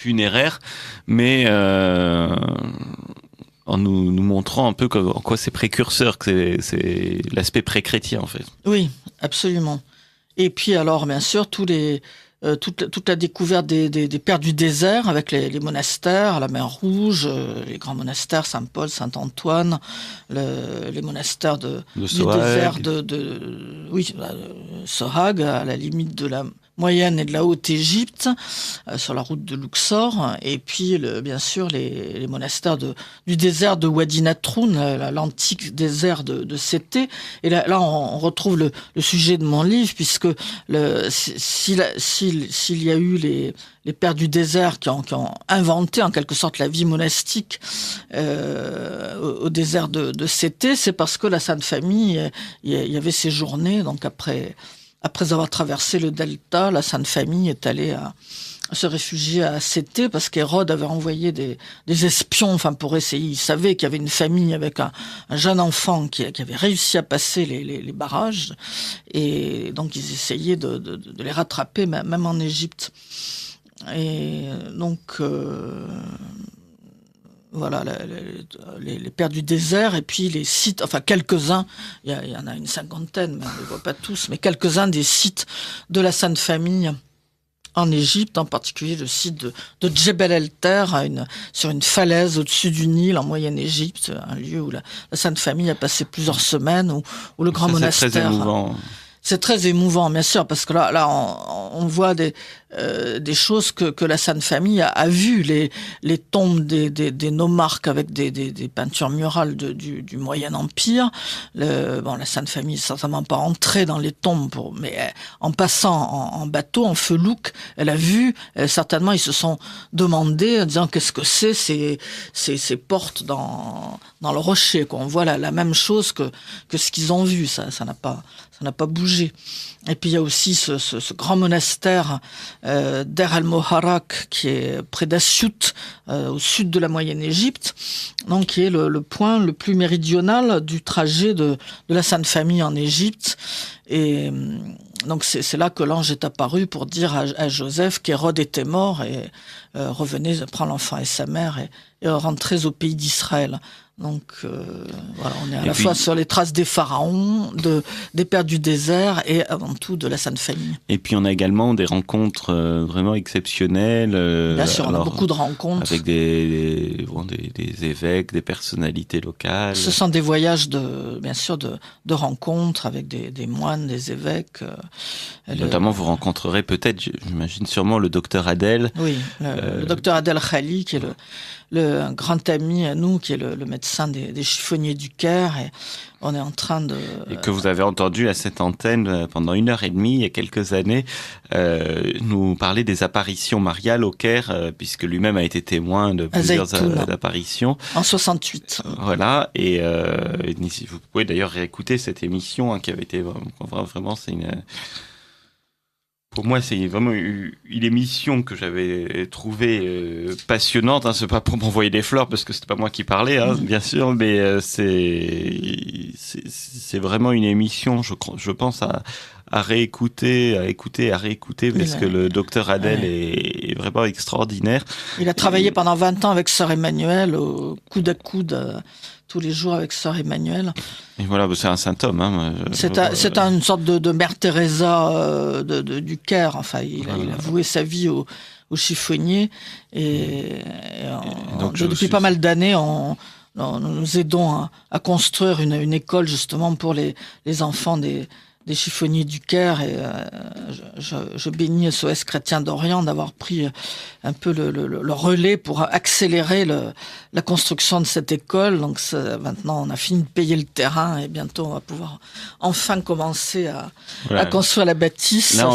funéraire, mais en nous montrant un peu en quoi c'est précurseur, que c'est l'aspect pré-chrétien en fait. Oui, absolument. Et puis alors, bien sûr, toute la découverte des pères du désert avec les monastères, la mer Rouge, les grands monastères, Saint-Paul, Saint-Antoine, les monastères du désert Sohag, à la limite de la moyenne et de la haute Égypte, sur la route de Luxor, et puis bien sûr les monastères du désert de Wadi Natroun, l'antique désert de Sété. Et là on retrouve le sujet de mon livre, puisque s'il y a eu les pères du désert qui ont inventé en quelque sorte la vie monastique au désert de Sété, c'est parce que la Sainte Famille y avait séjourné. Donc après avoir traversé le delta, la Sainte Famille est allée se réfugier à Sété, parce qu'Hérode avait envoyé des espions, pour essayer. Il savait qu'il y avait une famille avec un jeune enfant qui avait réussi à passer les barrages, et donc ils essayaient de les rattraper, même en Égypte. Et donc voilà, les pères du désert, et puis les sites, quelques-uns, il y en a une cinquantaine, mais on ne les voit pas tous, mais quelques-uns des sites de la Sainte Famille en Égypte, en particulier le site de Djebel el-Ter, sur une falaise au-dessus du Nil, en Moyenne-Égypte, un lieu où la Sainte Famille a passé plusieurs semaines, où le grand monastère... C'est très émouvant. C'est très émouvant, bien sûr, parce que là, on voit des choses que la Sainte Famille a vues, les tombes des nomarques avec des peintures murales du Moyen Empire. La Sainte Famille n'est certainement pas entrée dans les tombes, mais en passant en bateau, en felouk, elle a vu. Certainement, ils se sont demandé, en disant qu'est-ce que c'est ces portes dans le rocher, quoi. On voit la même chose que ce qu'ils ont vu. Ça n'a pas bougé. Et puis il y a aussi ce grand monastère Der al-Moharak, qui est près d'Assiout, au sud de la Moyenne-Égypte, donc qui est le point le plus méridional du trajet de la Sainte Famille en Égypte. Et donc c'est là que l'ange est apparu pour dire à Joseph qu'Hérode était mort et revenez, prends l'enfant et sa mère et rentrez au pays d'Israël. Donc voilà, on est à la fois sur les traces des pharaons, des pères du désert, et avant tout de la Sainte Famille. Et puis on a également des rencontres vraiment exceptionnelles. Bien sûr, on a beaucoup de rencontres. Avec des évêques, des personnalités locales. Ce sont des voyages bien sûr de rencontres avec des moines, des évêques. Notamment, vous rencontrerez peut-être, j'imagine sûrement, le docteur Adel. Oui, le docteur Adel Khali, qui est un grand ami à nous, qui est le médecin des chiffonniers du Caire, et on est en train de... Et que vous avez entendu à cette antenne pendant 1h30, il y a quelques années, nous parler des apparitions mariales au Caire, puisque lui-même a été témoin de plusieurs apparitions. En 68. Voilà, et vous pouvez d'ailleurs réécouter cette émission, qui avait été vraiment, c'est une... Pour moi, c'est vraiment une émission que j'avais trouvée passionnante. C'est pas pour m'envoyer des fleurs, parce que c'était pas moi qui parlais, bien sûr, mais c'est vraiment une émission, je pense, à réécouter, parce que le docteur Adel est vraiment extraordinaire. Il a travaillé pendant 20 ans avec Sœur Emmanuelle, au coude à coude, tous les jours avec Sœur Emmanuelle. Et voilà, c'est un saint homme. C'est une sorte de Mère Teresa du Caire. Il a voué sa vie au chiffonnier, et donc, depuis pas mal d'années, nous nous aidons à construire une école justement pour les enfants des chiffonniers du Caire, et je bénis SOS Chrétien d'Orient d'avoir pris un peu le relais pour accélérer la construction de cette école. Donc maintenant, on a fini de payer le terrain, et bientôt on va pouvoir enfin commencer à construire la bâtisse. Là,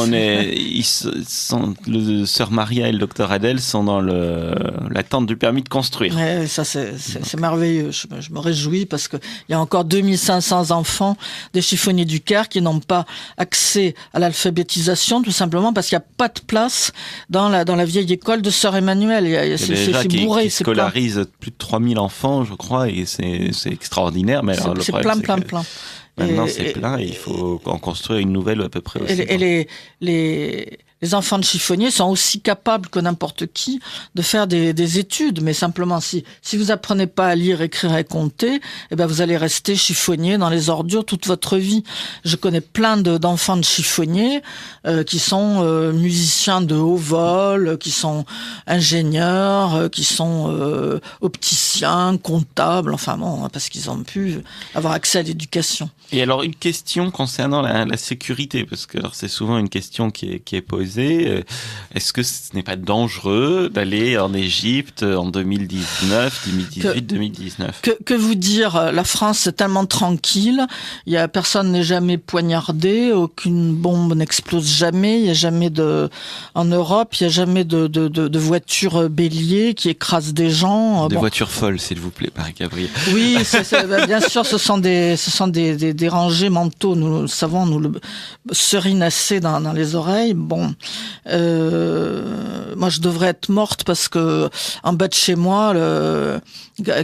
le sœur Maria et le docteur Adel sont dans l'attente du permis de construire. Ouais, ça c'est merveilleux. Je me réjouis, parce que il y a encore 2500 enfants des chiffonniers du Caire qui n'ont pas accès à l'alphabétisation, tout simplement parce qu'il n'y a pas de place dans la vieille école de Sœur Emmanuelle. C'est bourré. Qui scolarise plus de 3000 enfants, je crois, et c'est extraordinaire. Mais c'est plein. Maintenant, c'est plein, et il faut en construire une nouvelle à peu près aussi. Et les enfants de chiffonniers sont aussi capables que n'importe qui de faire des études, mais simplement si vous apprenez pas à lire, écrire et compter, eh ben vous allez rester chiffonnier dans les ordures toute votre vie. Je connais plein d'enfants de chiffonniers qui sont musiciens de haut vol, qui sont ingénieurs, qui sont opticiens, comptables, enfin bon, parce qu'ils ont pu avoir accès à l'éducation. Et alors une question concernant la sécurité, parce que alors c'est souvent une question qui est posée. Est-ce que ce n'est pas dangereux d'aller en Égypte en 2019, 2018, 2019 ? Que vous dire, la France est tellement tranquille, personne n'est jamais poignardé, aucune bombe n'explose jamais, il y a jamais en Europe, il y a jamais de voitures béliers qui écrasent des gens. Des voitures folles, s'il vous plaît, Marie-Gabrielle. Oui, bien sûr, ce sont des dérangés mentaux, nous le savons, nous le serinasser dans les oreilles. Bon, moi je devrais être morte parce que en bas de chez moi,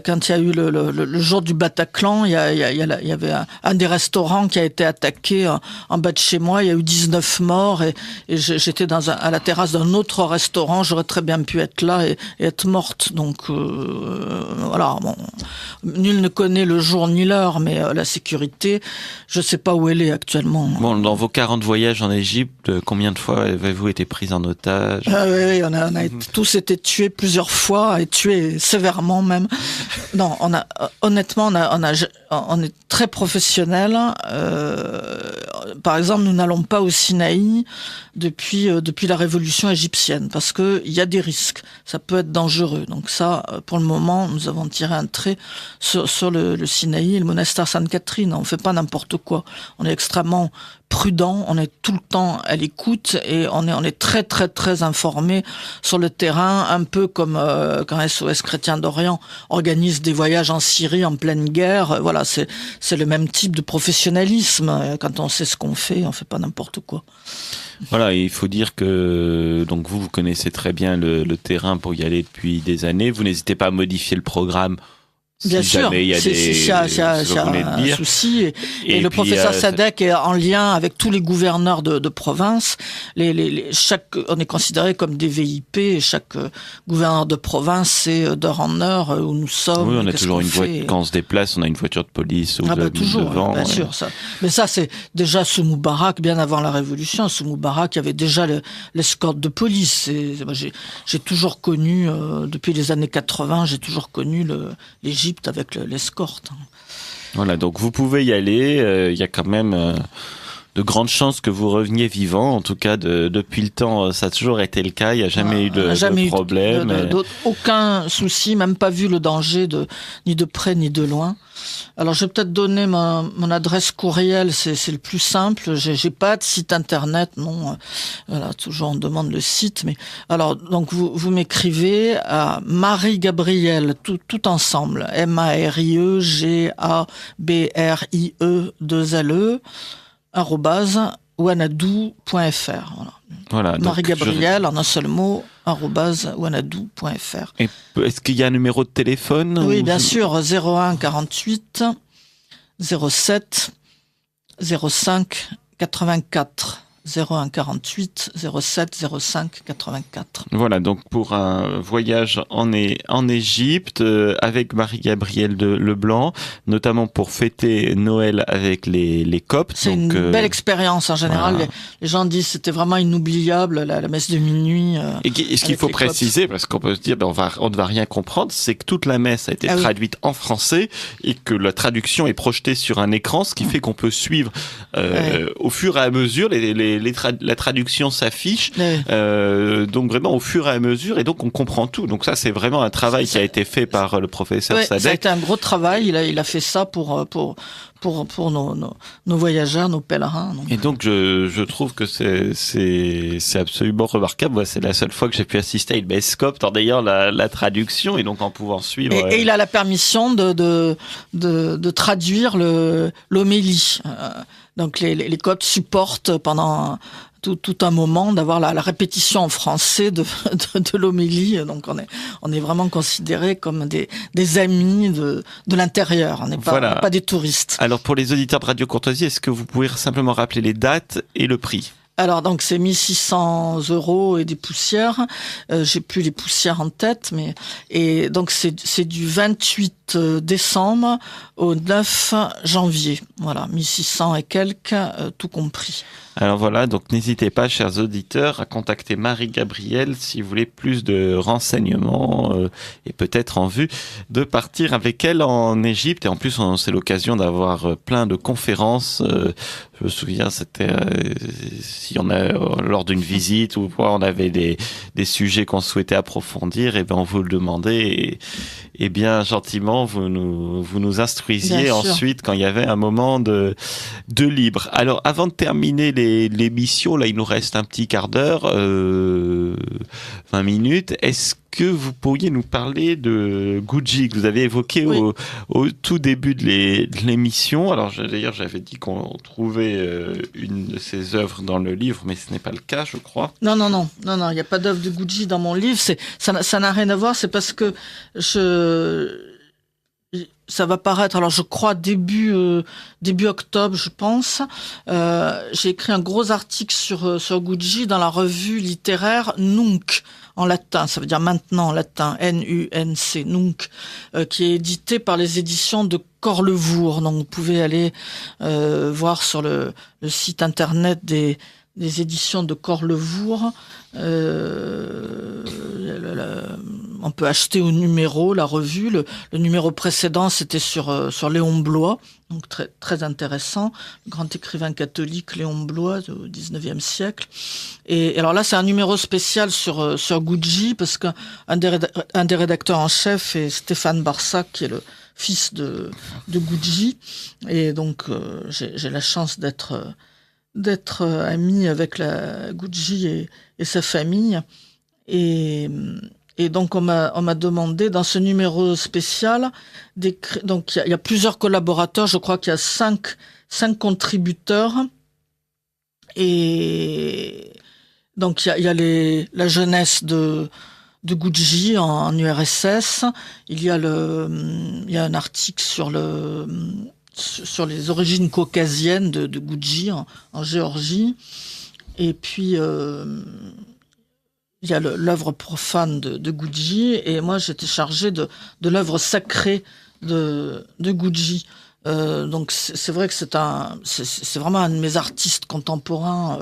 quand il y a eu le jour du Bataclan, il y avait un des restaurants qui a été attaqué en bas de chez moi. Il y a eu 19 morts et j'étais à la terrasse d'un autre restaurant. J'aurais très bien pu être là et être morte. Donc voilà. Bon, nul ne connaît le jour ni l'heure, mais la sécurité, je sais pas où elle est actuellement. Bon, dans vos 40 voyages en Égypte, combien de fois avez-vous été pris en otage ? Oui, on a tous été tués plusieurs fois et tués sévèrement même. Non, honnêtement, on est très professionnels. Par exemple, nous n'allons pas au Sinaï depuis la révolution égyptienne parce que il y a des risques. Ça peut être dangereux. Donc ça, pour le moment, nous avons tiré un trait sur le Sinaï et le monastère Sainte-Catherine. On fait pas n'importe quoi. On est extrêmement prudent, on est tout le temps à l'écoute et on est très très très informé sur le terrain, un peu comme quand SOS Chrétien d'Orient organise des voyages en Syrie en pleine guerre. Voilà, c'est le même type de professionnalisme. Quand on sait ce qu'on fait, on fait pas n'importe quoi. Voilà, il faut dire que donc vous connaissez très bien le terrain pour y aller depuis des années. Vous n'hésitez pas à modifier le programme. Bien sûr, il y a un souci. Et le professeur Sadek est en lien avec tous les gouverneurs de province. On est considéré comme des VIP et chaque gouverneur de province sait d'heure en heure où nous sommes. Oui, on a toujours une voiture, quand on se déplace, on a une voiture de police toujours, devant. Bien sûr, ça. Mais ça, c'est déjà sous Moubarak, bien avant la Révolution. Sous Moubarak, il y avait déjà l'escorte de police. J'ai toujours connu, depuis les années 80, j'ai toujours connu l'Égypte avec l'escorte. Voilà, donc vous pouvez y aller. Il y a quand même de grandes chances que vous reveniez vivant. En tout cas, depuis le temps, ça a toujours été le cas. Il n'y a jamais eu de problème. Aucun souci, même pas vu le danger ni de près ni de loin. Alors, je vais peut-être donner mon adresse courriel, c'est le plus simple. J'ai pas de site internet, non. Voilà, toujours on demande le site, mais alors donc vous m'écrivez à Marie-Gabrielle tout ensemble, MARIEGABRIE2LE @wanadoo.fr. Voilà, Marie-Gabrielle en un seul mot @wanadoo.fr. Et est-ce qu'il y a un numéro de téléphone? Oui, bien sûr, 01 48 07 05 84. 01 48 07 05 84. Voilà, donc pour un voyage en Égypte avec Marie-Gabrielle Leblanc, notamment pour fêter Noël avec les Coptes. C'est une belle expérience en général. Voilà. Les gens disent c'était vraiment inoubliable la messe de minuit. Et ce qu'il faut préciser, parce qu'on peut se dire on ne va rien comprendre, c'est que toute la messe a été traduite en français et que la traduction est projetée sur un écran, ce qui fait qu'on peut suivre au fur et à mesure la traduction s'affiche, donc vraiment au fur et à mesure, et donc on comprend tout. Donc ça, c'est vraiment un travail qui a été fait par le professeur Sadek. Ça a été un gros travail. Il a fait ça pour nos voyageurs, nos pèlerins. Et donc je trouve que c'est absolument remarquable. Moi, c'est la seule fois que j'ai pu assister à une messe copte en ayant la traduction et donc en pouvant suivre. Et il a la permission de traduire l'homélie. Donc les Coptes supportent pendant tout un moment d'avoir la répétition en français de l'homélie. Donc on est vraiment considérés comme des amis de l'intérieur. On n'est pas des touristes. Alors pour les auditeurs de Radio Courtoisie, est-ce que vous pouvez simplement rappeler les dates et le prix? Alors donc c'est 1 600 € et des poussières. J'ai plus les poussières en tête, mais et donc c'est du 28 décembre au 9 janvier. Voilà, 1 600 et quelques, tout compris. Alors voilà, donc n'hésitez pas, chers auditeurs, à contacter Marie-Gabrielle si vous voulez plus de renseignements et peut-être en vue de partir avec elle en Égypte. Et en plus, c'est l'occasion d'avoir plein de conférences. Je me souviens, c'était si on a lors d'une visite ou quoi, on avait des sujets qu'on souhaitait approfondir, et ben on vous le demandait et bien gentiment vous nous instruisiez ensuite quand il y avait un moment de libre. Alors avant de terminer l'émission, là il nous reste un petit quart d'heure, 20 minutes. Est-ce que vous pourriez nous parler de Gucci que vous avez évoqué au tout début de l'émission? Alors d'ailleurs j'avais dit qu'on trouvait une de ses œuvres dans le livre, mais ce n'est pas le cas, je crois. Non, il n'y a pas d'œuvre de Gucci dans mon livre. Ça n'a rien à voir. C'est parce que ça va paraître, alors je crois début octobre, je pense. J'ai écrit un gros article sur Gucci dans la revue littéraire Nunc, en latin, ça veut dire maintenant en latin, N-U-N-C, Nunc, qui est édité par les éditions de Corlevour. Donc vous pouvez aller voir sur le site internet des éditions de Corlevour. On peut acheter au numéro la revue. Le numéro précédent, c'était sur Léon Bloy, donc très très intéressant, le grand écrivain catholique Léon Bloy au XIXe siècle. Et alors là, c'est un numéro spécial sur Gucci, parce qu'un des rédacteurs en chef est Stéphane Barsac, qui est le fils de Gucci, et donc j'ai la chance d'être ami avec la Gucci et sa famille, et donc on m'a demandé dans ce numéro spécial donc il y a plusieurs collaborateurs, je crois qu'il y a cinq contributeurs, et donc il y a la jeunesse de Gucci en URSS, il y a un article sur les origines caucasiennes de Gucci en Géorgie, et puis il y a l'œuvre profane de Gucci, et moi j'étais chargée de l'œuvre sacrée de Gucci. Donc c'est vrai que c'est vraiment un de mes artistes contemporains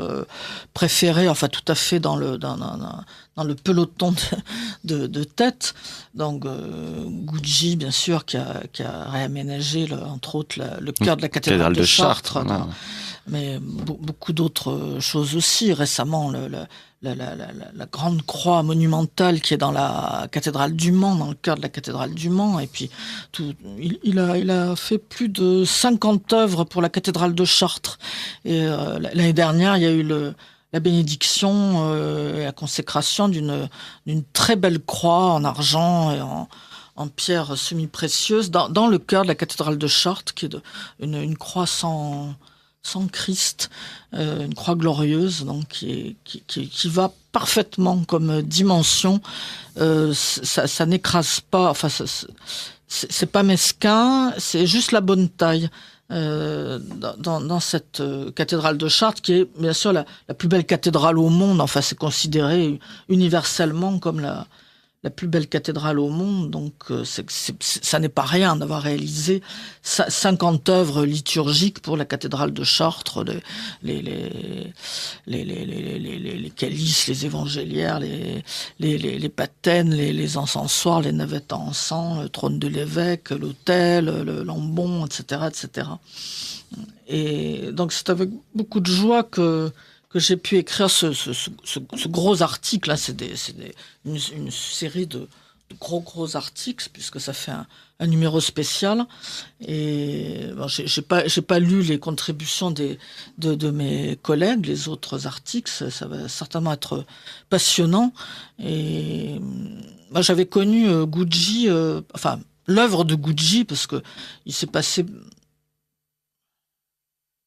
préférés, enfin tout à fait dans le peloton de tête. Donc Gucci, bien sûr, qui a réaménagé entre autres le cœur de la cathédrale de Chartres. Mais beaucoup d'autres choses aussi. Récemment, la grande croix monumentale qui est dans la cathédrale du Mans, dans le cœur de la cathédrale du Mans, et puis il a fait plus de 50 œuvres pour la cathédrale de Chartres. Et l'année dernière, il y a eu la bénédiction et la consécration d'une très belle croix en argent et en pierre semi-précieuse dans le cœur de la cathédrale de Chartres, qui est une croix sans Christ, une croix glorieuse, donc qui va parfaitement comme dimension. Ça n'écrase pas, enfin c'est pas mesquin, c'est juste la bonne taille. Dans cette cathédrale de Chartres, qui est bien sûr la plus belle cathédrale au monde. Enfin, c'est considéré universellement comme la plus belle cathédrale au monde, donc ça n'est pas rien d'avoir réalisé 50 œuvres liturgiques pour la cathédrale de Chartres, les calices, les évangéliaires, les patènes, les encensoirs, les navettes à encens, le trône de l'évêque, l'autel, le lambon, etc., etc. Et donc c'est avec beaucoup de joie que j'ai pu écrire ce gros article. Là, c'est une série de gros articles, puisque ça fait un numéro spécial. Et bon, j'ai pas lu les contributions de mes collègues, les autres articles. Ça va certainement être passionnant. Et moi, j'avais connu Gucci, enfin l'œuvre de Gucci, parce que il s'est passé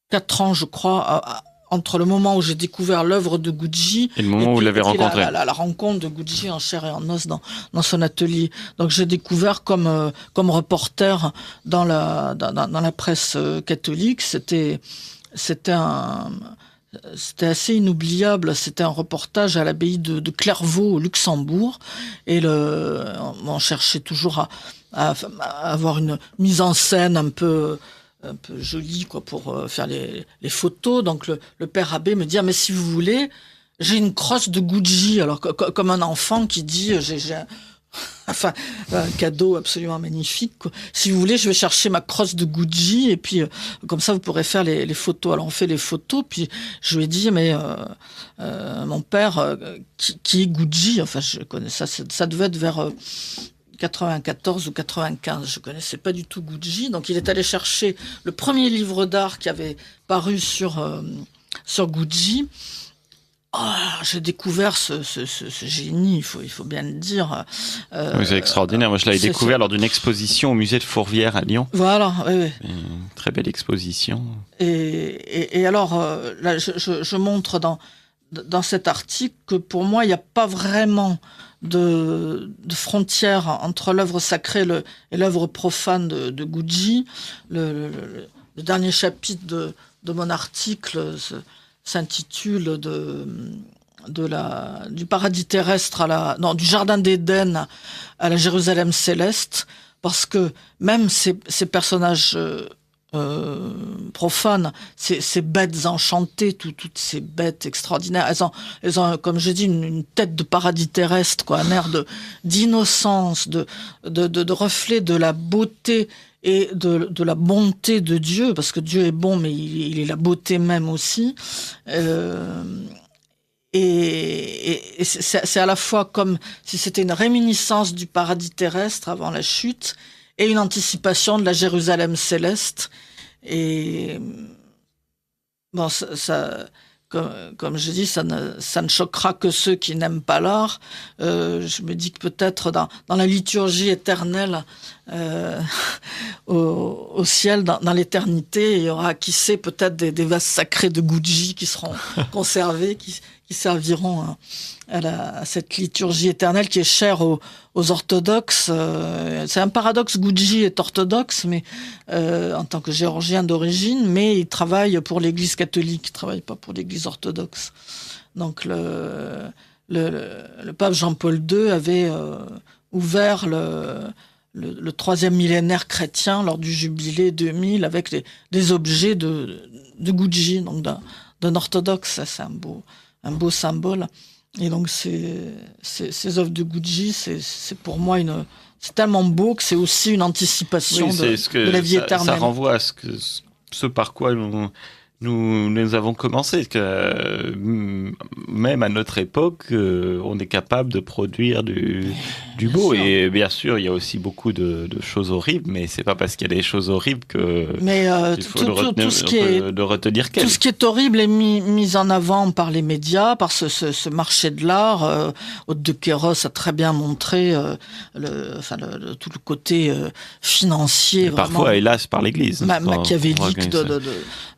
4 ans, je crois, entre le moment où j'ai découvert l'œuvre de Gucci et le moment où vous l'avez rencontré. La rencontre de Gucci en chair et en os dans son atelier. Donc j'ai découvert comme reporter dans la presse catholique. C'était c'était assez inoubliable. C'était un reportage à l'abbaye de Clairvaux au Luxembourg, et on cherchait toujours à avoir une mise en scène un peu jolie, quoi, pour faire les photos. Donc le père abbé me dit: ah, mais si vous voulez, j'ai une crosse de Gucci. Alors comme un enfant qui dit enfin, un cadeau absolument magnifique, quoi. Si vous voulez, je vais chercher ma crosse de Gucci, et puis comme ça vous pourrez faire les photos. Alors on fait les photos, puis je lui ai dit: mais mon père, qui est Gucci? Enfin, je connais ça devait être vers 94 ou 95. Je connaissais pas du tout Gucci. Donc il est allé chercher le premier livre d'art qui avait paru sur Gucci. Oh, j'ai découvert ce génie, il faut bien le dire. Oui, c'est extraordinaire. Moi, je l'avais découvert lors d'une exposition au musée de Fourvière à Lyon. Voilà, oui. Une très belle exposition. Et alors, là, je montre dans cet article que pour moi, il n'y a pas vraiment de frontière entre l'œuvre sacrée et l'œuvre profane de Gucci. Le dernier chapitre de mon article s'intitule du paradis terrestre du jardin d'Éden à la Jérusalem céleste, parce que même ces personnages profanes, ces bêtes enchantées, toutes ces bêtes extraordinaires, elles ont, comme je dis, une tête de paradis terrestre, quoi, un air d'innocence, de reflet de la beauté et de la bonté de Dieu, parce que Dieu est bon, mais il est la beauté même aussi. Et c'est à la fois comme si c'était une réminiscence du paradis terrestre avant la chute, et une anticipation de la Jérusalem céleste. Et bon, comme je dis, ça ne choquera que ceux qui n'aiment pas l'art. Je me dis que peut-être dans la liturgie éternelle, au ciel, dans l'éternité, il y aura, qui sait, peut-être des vases sacrés de Gucci qui seront conservés, qui serviront à cette liturgie éternelle qui est chère aux orthodoxes. C'est un paradoxe, Gucci est orthodoxe, mais en tant que géorgien d'origine, mais il travaille pour l'Église catholique, il travaille pas pour l'Église orthodoxe. Donc le pape Jean-Paul II avait ouvert le troisième millénaire chrétien lors du jubilé 2000 avec des objets de Gucci, donc d'un orthodoxe. Ça, c'est un beau symbole. Et donc ces œuvres de Gucci, c'est pour moi c'est tellement beau que c'est aussi une anticipation de la vie éternelle. Ça renvoie à ce par quoi nous avons commencé, que même à notre époque, on est capable de produire du beau. Sûr. Et bien sûr, il y a aussi beaucoup de choses horribles, mais c'est pas parce qu'il y a des choses horribles que il faut de retenir qu'elles. Tout ce qui est horrible est mis en avant par les médias, par ce marché de l'art. Aude de Queyros a très bien montré tout le côté financier. Et parfois, hélas, par l'Église. Machiavélique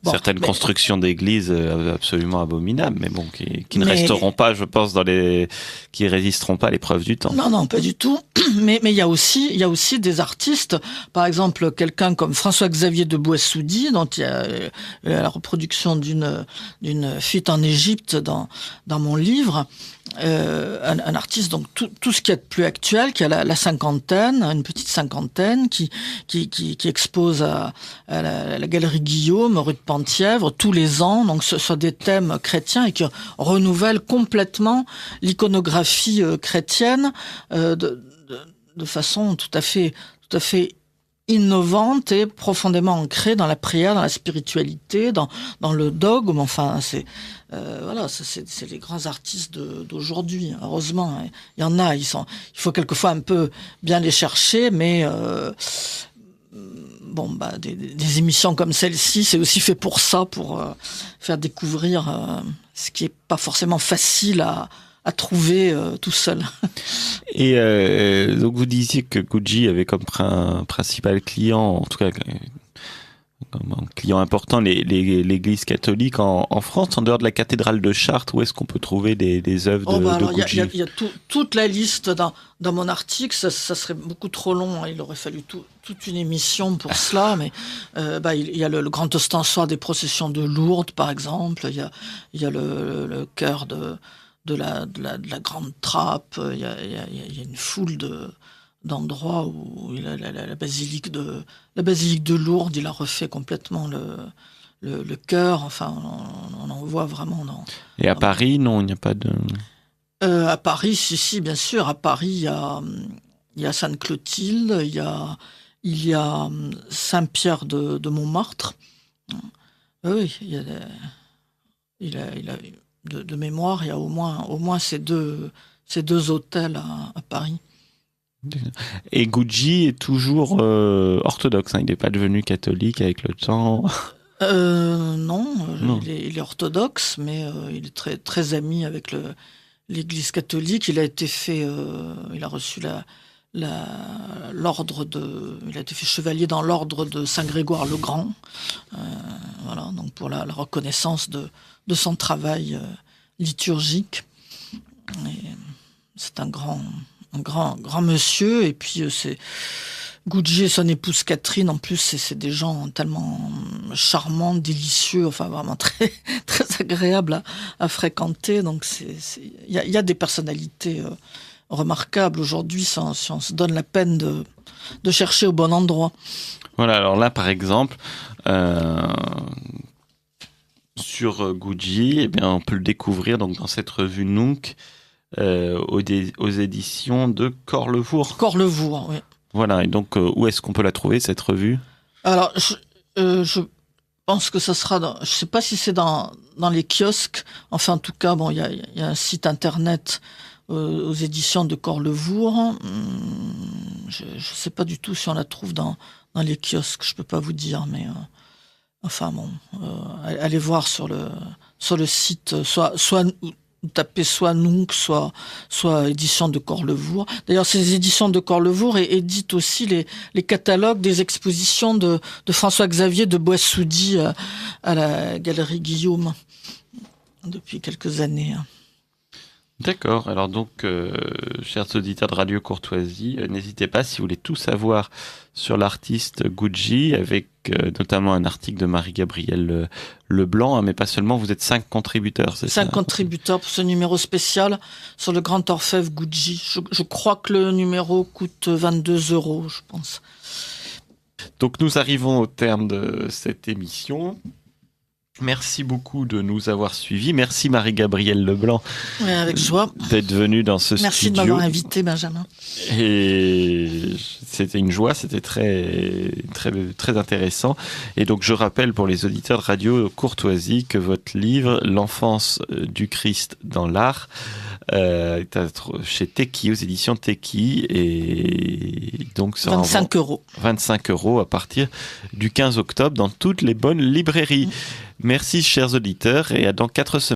certaines constructions d'églises absolument abominables, mais bon, qui ne resteront pas, je pense, qui résisteront pas à l'épreuve du temps. Non, pas du tout. Mais il y a aussi des artistes, par exemple quelqu'un comme François-Xavier de Boissoudy, dont il y a la reproduction d'une fuite en Égypte dans mon livre. Un artiste, donc tout ce qui est plus actuel, qui a la cinquantaine, une petite cinquantaine, qui expose à la galerie Guillaume, rue de Penthièvre, tous les ans, donc sur des thèmes chrétiens, et qui renouvelle complètement l'iconographie chrétienne de façon tout à fait innovante et profondément ancrée dans la prière, dans la spiritualité, dans le dogme. Enfin, c'est les grands artistes d'aujourd'hui. Heureusement, il y en a. Il faut quelquefois un peu bien les chercher, mais des émissions comme celle-ci, c'est aussi fait pour ça, pour faire découvrir ce qui est pas forcément facile à trouver tout seul. Et donc vous disiez que Gucci avait comme principal client, en tout cas comme un client important, l'Église catholique en France, en dehors de la cathédrale de Chartres, où est-ce qu'on peut trouver des œuvres de Gucci? Il y a toute la liste dans mon article, ça serait beaucoup trop long, hein. Il aurait fallu toute une émission pour cela, mais il y a le grand ostensoir des processions de Lourdes, par exemple, il y a le chœur de la grande trappe, il y a une foule d'endroits où la basilique de Lourdes, il a refait complètement le chœur. Enfin, on en voit vraiment Et à Paris, non, il n'y a pas de... À Paris, si, bien sûr. À Paris, il y a Sainte-Clotilde, il y a Saint-Pierre de Montmartre. Oui, il a de mémoire, il y a au moins ces deux hôtels à Paris. Et Gucci est toujours orthodoxe, hein, il n'est pas devenu catholique avec le temps. Non. Non. Il est orthodoxe, mais il est très, très ami avec l'Église catholique. Il a été il a reçu l'ordre il a été fait chevalier dans l'ordre de Saint-Grégoire le Grand. Voilà, donc pour la reconnaissance de son travail liturgique. Et c'est un grand monsieur. Et puis Gucci et son épouse Catherine, en plus, c'est des gens tellement charmants, délicieux, enfin vraiment très, très agréables à fréquenter. Donc il y a des personnalités remarquables aujourd'hui, si on se donne la peine de chercher au bon endroit. Voilà, alors là, par exemple, sur Gucci, eh bien, on peut le découvrir donc dans cette revue Nunc, aux éditions de Corlevour. Corlevour, oui. Voilà, et donc où est-ce qu'on peut la trouver, cette revue? Alors, je pense que ça sera je sais pas si c'est dans les kiosques. Enfin, en tout cas, bon, il y a un site internet aux éditions de Corlevour. Je sais pas du tout si on la trouve dans les kiosques, je peux pas vous dire, mais enfin bon, allez voir sur le site, soit tapez soit Nunc, soit édition de Corlevour. D'ailleurs, ces éditions de Corlevour éditent aussi les catalogues des expositions de François-Xavier de Boissoudy à la Galerie Guillaume depuis quelques années. D'accord. Alors donc, chers auditeurs de Radio Courtoisie, n'hésitez pas, si vous voulez tout savoir sur l'artiste Gucci, avec notamment un article de Marie-Gabrielle Leblanc, hein, mais pas seulement, vous êtes 5 contributeurs, c'est ça? 5 contributeurs pour ce numéro spécial sur le grand orfèvre Gucci. Je crois que le numéro coûte 22 €, je pense. Donc nous arrivons au terme de cette émission. Merci beaucoup de nous avoir suivis. Merci Marie-Gabrielle Leblanc. Oui, avec joie. D'être venue dans ce Merci studio. de m'avoir invité, Benjamin. Et c'était une joie, c'était très, très, très intéressant. Et donc je rappelle pour les auditeurs de Radio Courtoisie que votre livre, L'enfance du Christ dans l'art, est chez Teki, aux éditions Teki, et donc ça 25 €. 25 € à partir du 15 octobre dans toutes les bonnes librairies. Merci chers auditeurs, et à dans 4 semaines.